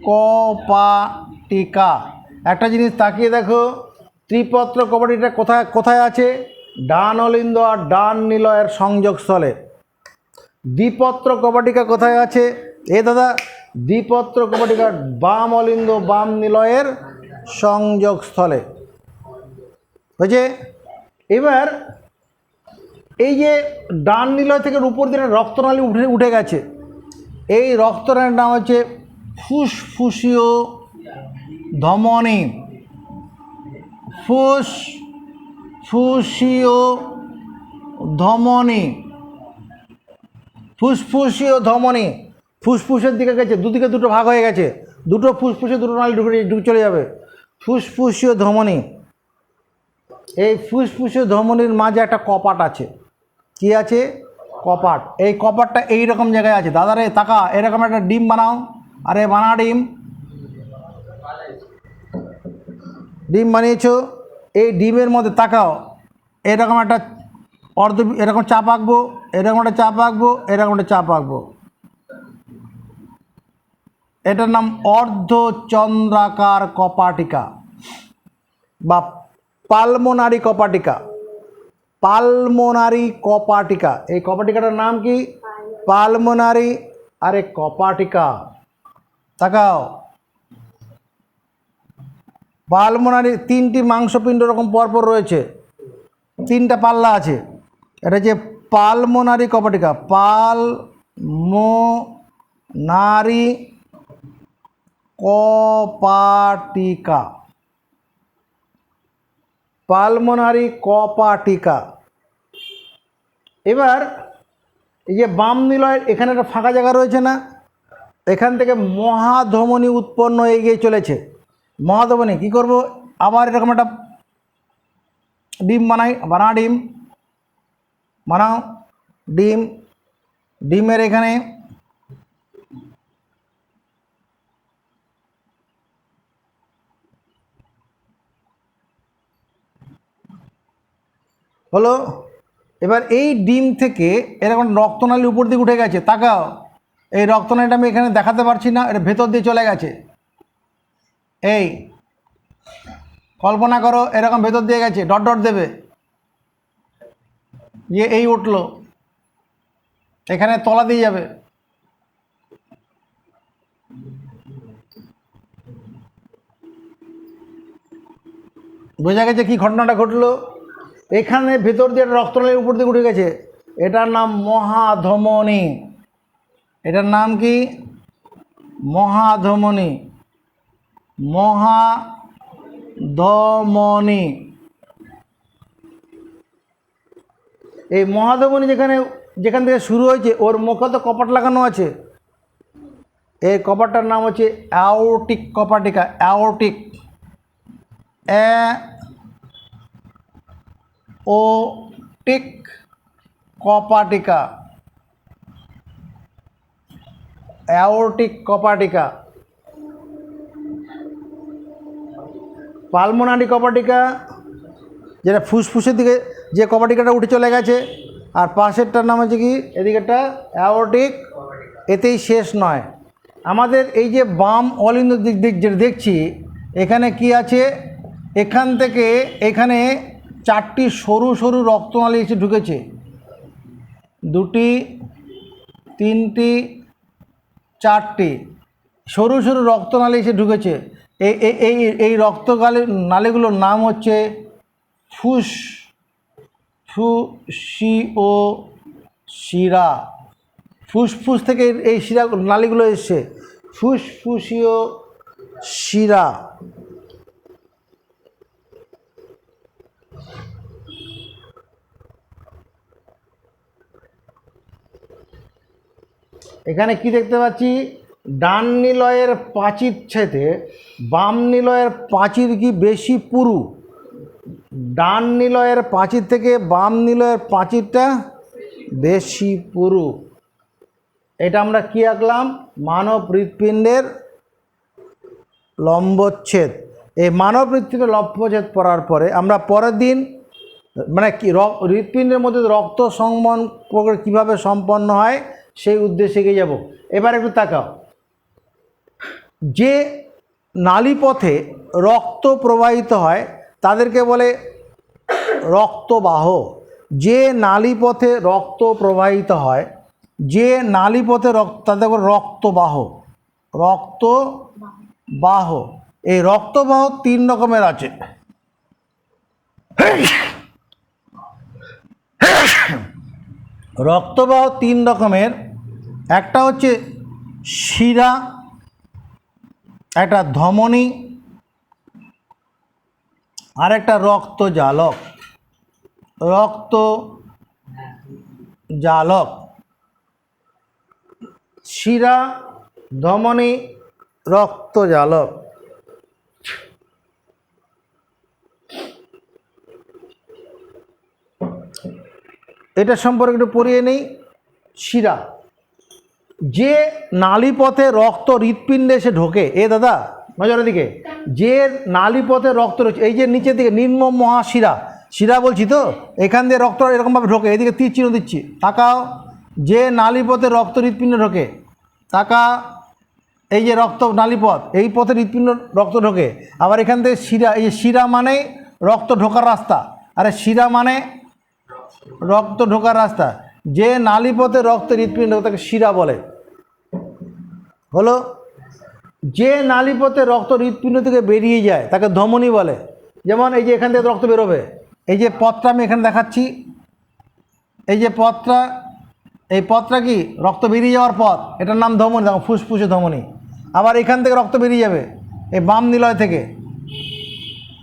কপাটিকা। একটা জিনিস তাকিয়ে দেখো, ত্রিপত্র কপাটিকা কোথায় আছে? ডান অলিন্দ আর ডান নিলয়ের সংযোগস্থলে। দ্বিপত্র কপাটিকা কোথায় আছে? দাদা, দ্বিপত্র কপাটিকা বাম অলিন্দ বাম নিলয়ের সংযোগস্থলে। বুঝে? এবার এই যে ডান নিলয় থেকে উপর দিকে রক্তনালী উঠে গেছে, এই রক্তনালীর নাম হচ্ছে ফুসফুসীয় ধমনী। ফুসফুসীয় ধমনী, ফুসফুসীয় ধমনী ফুসফুসের দিকে গেছে, দুদিকে দুটো ভাগ হয়ে গেছে, দুটো ফুসফুসে দুটো নালী ঢুকে চলে যাবে। ফুসফুসীয় ধমনী, এই ফুসফুসীয় ধমনীর মাঝে একটা কপাট আছে। কি আছে? কপাট। এই কপাটটা এই রকম জায়গায় আছে। দাদারে তাকা, এরকম একটা ডিম বানাও। আরে বানা ডিম, ডিম বানিয়েছো। এই ডিমের মধ্যে তাকাও, এরকম একটা এরকম চাপ আঁকবো, এরকম একটা চাপ আঁকবো, এরকম একটা চাপ আঁকবো। এটার নাম অর্ধচন্দ্রাকার কপাটিকা বা পালমোনারি কপাটিকা। পালমোনারি কপাটিকা, এই কপাটিকাটার নাম কি? পালমোনারি। আরে কপাটিকা, তাকাও। পালমোনারি তিনটি মাংসপিণ্ড এরকম পরপর রয়েছে, তিনটা পাল্লা আছে। এটা হচ্ছে পালমোনারি কপাটিকা। পালমোনারি কপাটিকা, পালমোনারি কপাটিকা। এবার এই যে বাম নিলয়ের এখানে একটা ফাঁকা জায়গা রয়েছে না, এখান থেকে মহাধমনী উৎপন্ন এগিয়ে চলেছে। মহাধমনী কী করব? আবার এরকম একটা ডিম বানাই, বানা ডিম বানাও। ডিম, ডিমের এখানে হলো। এবার এই ডিম থেকে এরকম রক্তনালী উপর দিকে উঠে গেছে, তাকাও। এই রক্তনালীটা আমি এখানে দেখাতে পারছি না, এটা ভেতর দিয়ে চলে গেছে। এই কল্পনা করো এরকম ভেতর দিয়ে গেছে, ডট ডট দেবে, এই উঠলো, এখানে তলা দিয়ে যাবে। বোঝা গেছে কি ঘটনাটা ঘটলো? এখানে ভেতর দিয়ে রক্তনালী উপর দিকে উঠে গেছে, এটার নাম মহাধমনী। এটার নাম কি? মহাধমনী। মহাধমনী। এই মহাধমনী যেখান থেকে শুরু হয়েছে, ওর মুখে তো কপাট লাগানো আছে। এই কপাটটার নাম হচ্ছে অ্যাওর্টিক কপাটিকা। অ্যাওর্টিক, অ্যাওর্টিক কপাটিকা। অ্যাওর্টিক কপাটিকা। পালমোনারি কপাটিকা যেটা ফুসফুসের দিকে যে কপাটিকাটা উঠে চলে গেছে, আর পাশেরটার নাম হচ্ছে কি, এদিকেটা অ্যাওর্টিক। এতেই শেষ নয়, আমাদের এই যে বাম অলিন্দ দিক যেটা দেখছি, এখানে কি আছে? এখান থেকে এখানে চারটি সরু সরু রক্তনালী এসে ঢুকেছে, দুটি, তিনটি, চারটি সরু সরু রক্তনালী এসে ঢুকেছে। এই এই এই নালীগুলোর নাম হচ্ছে ফুসফুসীয় শিরা। ফুসফুস থেকে এই শিরা নালীগুলো এসছে, ফুসফুসীয় শিরা। এখানে কি দেখতে পাচ্ছি? ডান নিলয়ের প্রাচীর ছেদে বাম নিলয়ের প্রাচীর কি বেশি পুরু? ডান নিলয়ের প্রাচীর থেকে বাম নিলয়ের প্রাচীরটা বেশি পুরু। এটা আমরা কি আঁকলাম? মানব হৃৎপিণ্ডের লম্বচ্ছেদ। এই মানব হৃৎপিণ্ডের লম্বচ্ছেদ পড়ার পরে আমরা পরের দিন মানে কি হৃৎপিণ্ডের মধ্যে রক্ত সংবহন কীভাবে সম্পন্ন হয় সেই উদ্দেশ্যে এগিয়ে যাব। এবার একটু তাকাও, যে নালীপথে রক্ত প্রবাহিত হয় তাদেরকে বলে রক্তবাহ। যে নালীপথে রক্ত প্রবাহিত হয়, যে নালীপথে তাদের বলে রক্তবাহ। রক্তবাহ, এই রক্তবাহ তিন রকমের আছে। রক্তবাহ তিন রকমের, একটা হচ্ছে শিরা, একটা ধমনী, আর একটা রক্ত জালক, রক্ত জালক, শিরা ধমনী রক্ত জালক। এটা সম্পর্কে একটু পড়িয়ে নেই। শিরা, যে নালীপথে রক্ত হৃৎপিণ্ডে এসে ঢোকে, এ দাদা নজরের দিকে, যে নালীপথে রক্ত রয়েছে, এই যে নিচের দিকে নিম্ন মহাশিরা, শিরা বলছি তো, এখান দিয়ে রক্ত এরকমভাবে ঢোকে, এদিকে তীর চিহ্ন দিচ্ছি, তাকাও, যে নালীপথে রক্ত হৃৎপিণ্ডে ঢোকে, তাকা, এই যে রক্ত নালীপথ, এই পথে হৃৎপিণ্ড রক্ত ঢোকে। আবার এখান থেকে শিরা, এই যে শিরা মানে রক্ত ঢোকার রাস্তা, আরে শিরা মানে রক্ত ঢোকার রাস্তা, যে নালীপথে রক্ত হৃৎপিণ্ড তাকে শিরা বলে। হলো, যে নালীপথে রক্ত হৃৎপিণ্ড থেকে বেরিয়ে যায় তাকে ধমনী বলে। যেমন এই যে এখান থেকে রক্ত বেরোবে, এই যে পথটা আমি এখানে দেখাচ্ছি, এই যে পথটা, এই পথটা কি রক্ত বেরিয়ে যাওয়ার পথ, এটার নাম ধমনী, দেখো ফুসফুসে ধমনী। আবার এখান থেকে রক্ত বেরিয়ে যাবে, এই বাম নিলয় থেকে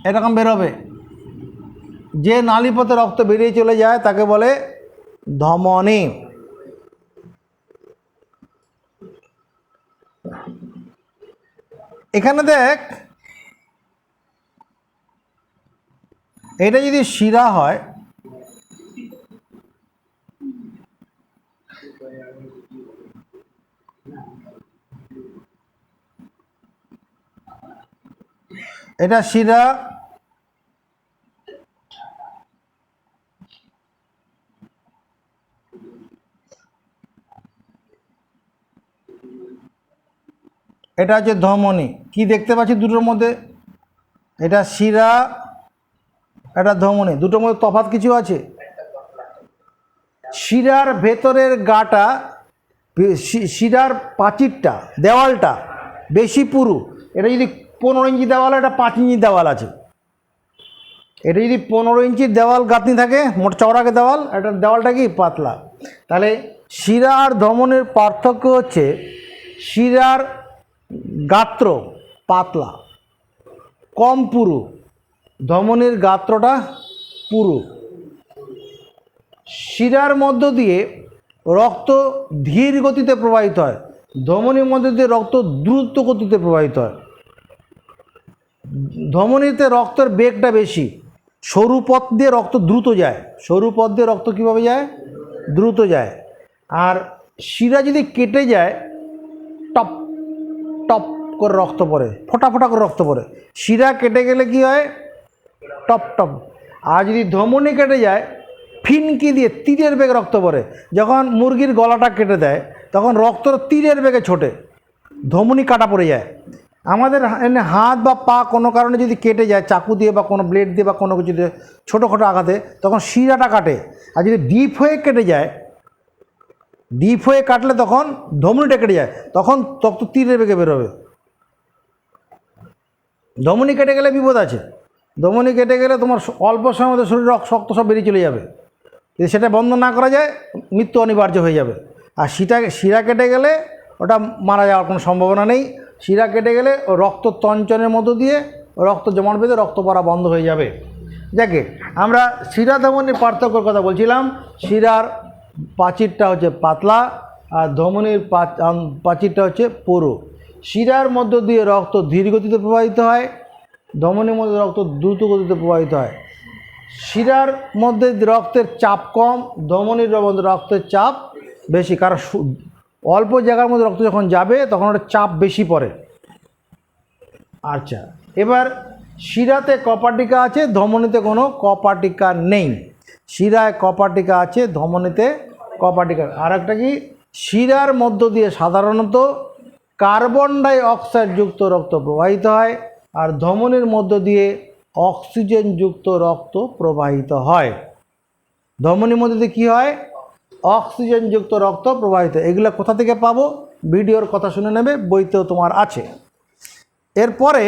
এরকম বেরোবে, যে নালীপথে রক্ত বেরিয়ে চলে যায় তাকে বলে ধমনী। এখানে দেখ, এটা যদি শিরা হয়, এটা শিরা, এটা হচ্ছে ধমনী। কি দেখতে পাচ্ছি দুটোর মধ্যে, এটা শিরা, এটা ধমনী, দুটোর মধ্যে তফাৎ কিছু আছে? শিরার ভেতরের গাটা, শিরার প্রাচীরটা, দেওয়ালটা বেশি পুরু। এটা যদি 15 ইঞ্চি দেওয়াল, এটা 5 ইঞ্চি দেওয়াল আছে। এটা যদি 15 ইঞ্চির দেওয়াল গাঁথনি থাকে, মোট চওড়াকে দেওয়াল, এটার দেওয়ালটা কি পাতলা। তাহলে শিরা আর ধমনীর পার্থক্য হচ্ছে শিরার গাত্র পাতলা, কম পুরু, ধমনীর গাত্রটা পুরু। শিরার মধ্য দিয়ে রক্ত ধীর গতিতে প্রবাহিত হয়, ধমনীর মধ্য দিয়ে রক্ত দ্রুত গতিতে প্রবাহিত হয়। ধমনীতে রক্তের বেগটা বেশি, সরু পথ দিয়ে রক্ত দ্রুত যায়, সরু পথ দিয়ে রক্ত কীভাবে যায়? দ্রুত যায়। আর শিরা যদি কেটে যায়, টপ টপ করে রক্ত পড়ে, ফোটা ফোটা করে রক্ত পড়ে। শিরা কেটে গেলে কি হয়? Top top. আর যদি ধমনী কেটে যায়, ফিনকি দিয়ে তীরের বেগে রক্ত পড়ে। যখন মুরগির গলাটা কেটে দেয় তখন রক্ত তীরের বেগে ছোটে, ধমনী কাটা পড়ে যায়। আমাদের হাত বা পা কোনো কারণে যদি কেটে যায়, চাকু দিয়ে বা কোনো ব্লেড দিয়ে বা কোনো কিছু দিয়ে ছোটোখাটো আঘাতে, তখন শিরাটা কাটে। আর যদি ডিপ হয়ে কেটে যায়, ডিপ হয়ে কাটলে তখন ধমনীটা কেটে যায়, তখন রক্ত তীরের বেগে বেরোবে। ধমনী কেটে গেলে বিপদ আছে। ধমনী কেটে গেলে তোমার অল্প সময়ের মধ্যে শরীর শক্ত সব বেরিয়ে চলে যাবে। যদি সেটা বন্ধ না করা যায়, মৃত্যু অনিবার্য হয়ে যাবে। আর শিরা কেটে গেলে ওটা মারা যাওয়ার কোনো সম্ভাবনা নেই। শিরা কেটে গেলে ও রক্ত তঞ্চনের মধ্য দিয়ে রক্ত জমাট বেঁধে রক্ত পড়া বন্ধ হয়ে যাবে। যাকে আমরা শিরা ধমনীর পার্থক্যের কথা বলছিলাম। শিরার প্রাচীরটা হচ্ছে পাতলা আর ধমনীর প্রাচীরটা হচ্ছে পুরু। শিরার মধ্য দিয়ে রক্ত ধীর গতিতে প্রবাহিত হয়, ধমনীর মধ্যে রক্ত দ্রুত গতিতে প্রবাহিত হয়। শিরার মধ্যে রক্তের চাপ কম, ধমনীর মধ্যে রক্তের চাপ বেশি, কারণ অল্প জায়গার মধ্যে রক্ত যখন যাবে তখন ওটা চাপ বেশি পড়ে। আচ্ছা, এবার শিরাতে কপাটিকা আছে, ধমনীতে কোনো কপাটিকা নেই। শিরায় কপাটিকা আছে, ধমনীতে কপাটিকা। আর একটা কি, শিরার মধ্য দিয়ে সাধারণত কার্বন ডাই অক্সাইড যুক্ত রক্ত প্রবাহিত হয়, আর ধমনীর মধ্য দিয়ে অক্সিজেনযুক্ত রক্ত প্রবাহিত হয়। ধমনীর মধ্যে দিয়ে কী হয়? অক্সিজেনযুক্ত রক্ত প্রবাহিত। এগুলো কোথা থেকে পাবো? ভিডিওর কথা শুনে নেবে, বইতেও তোমার আছে। এরপরে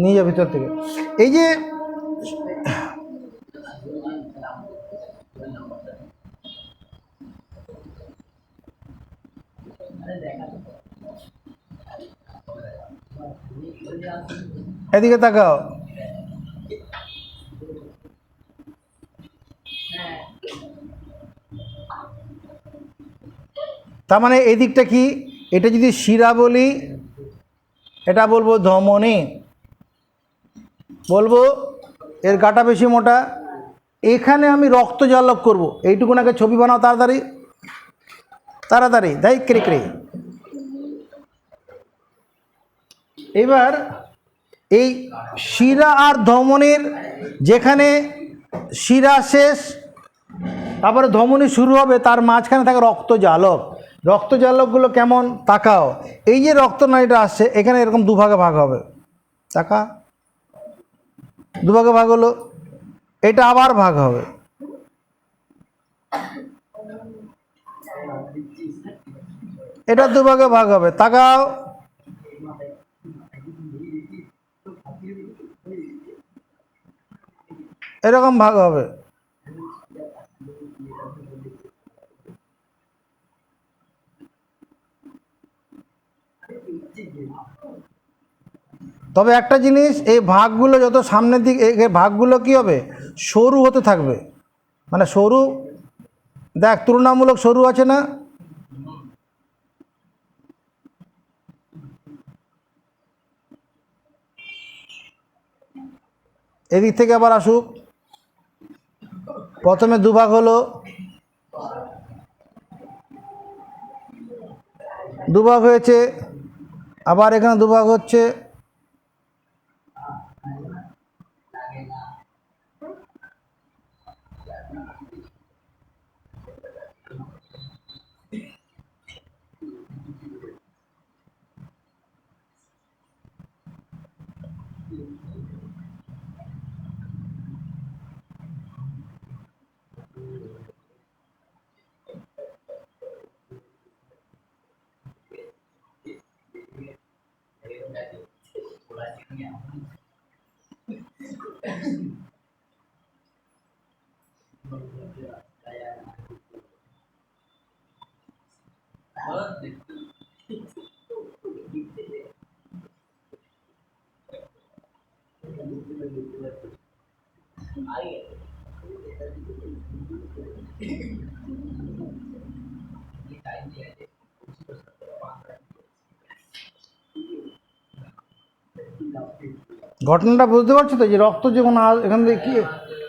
নিয়ে ভিতর থেকে এই যে এদিকে তাকাও। তার মানে এই দিকটা কি? এটা যদি শিরা বলি, এটা বলবো ধমনী, বলবো এর গাটা বেশি মোটা। এখানে আমি রক্তজালক করব, এইটুকুনাকে ছবি বানাও তাড়াতাড়ি তাড়াতাড়ি, তাই ক্রে ক্রে। এবার এই শিরা আর ধমনীর, যেখানে শিরা শেষ তারপরে ধমনী শুরু হবে, তার মাঝখানে থাকে রক্তজালক। রক্তজালকগুলো কেমন তাকাও। এই যে রক্তনালীটা আসছে, এখানে এরকম দুভাগে ভাগ হবে, তাকা, দুভাগে ভাগ হলো, এটা আবার ভাগ হবে, এটা দুভাগে ভাগ হবে, তাকাও, এরকম ভাগ হবে। তবে একটা জিনিস, এই ভাগগুলো যত সামনের দিকে, এই ভাগগুলো কী হবে, সরু হতে থাকবে, মানে সরু, দেখ তুলনামূলক সরু আছে না। এদিক থেকে আবার আসুক, প্রথমে দুভাগ হলো, দুভাগ হয়েছে, আবার এখানে দুভাগ হচ্ছে, ঘটনাটা বুঝতে পারছো তো? যে রক্ত যখন এখান থেকে কি,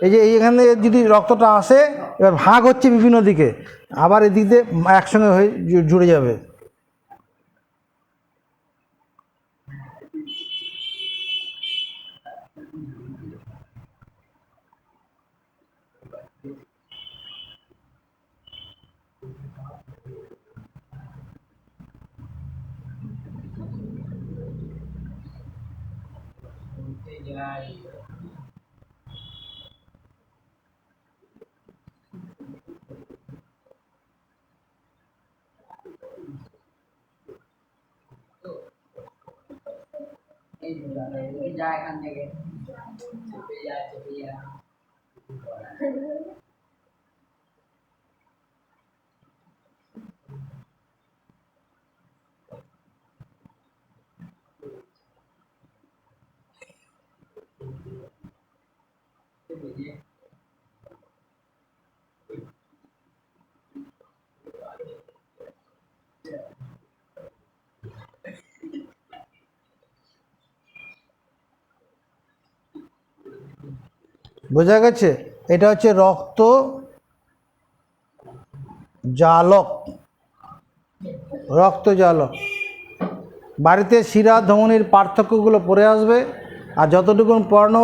এই যে এইখান থেকে যদি রক্তটা আসে, এবার ভাগ হচ্ছে বিভিন্ন দিকে, আবার এদিক দিয়ে একসঙ্গে হয়ে জুড়ে যাবে। বোঝা গেছে? এটা হচ্ছে রক্ত জালক, রক্তজালক। বাড়িতে শিরা ধমনির পার্থক্যগুলো পড়ে আসবে, আর যতটুকু পড়ানো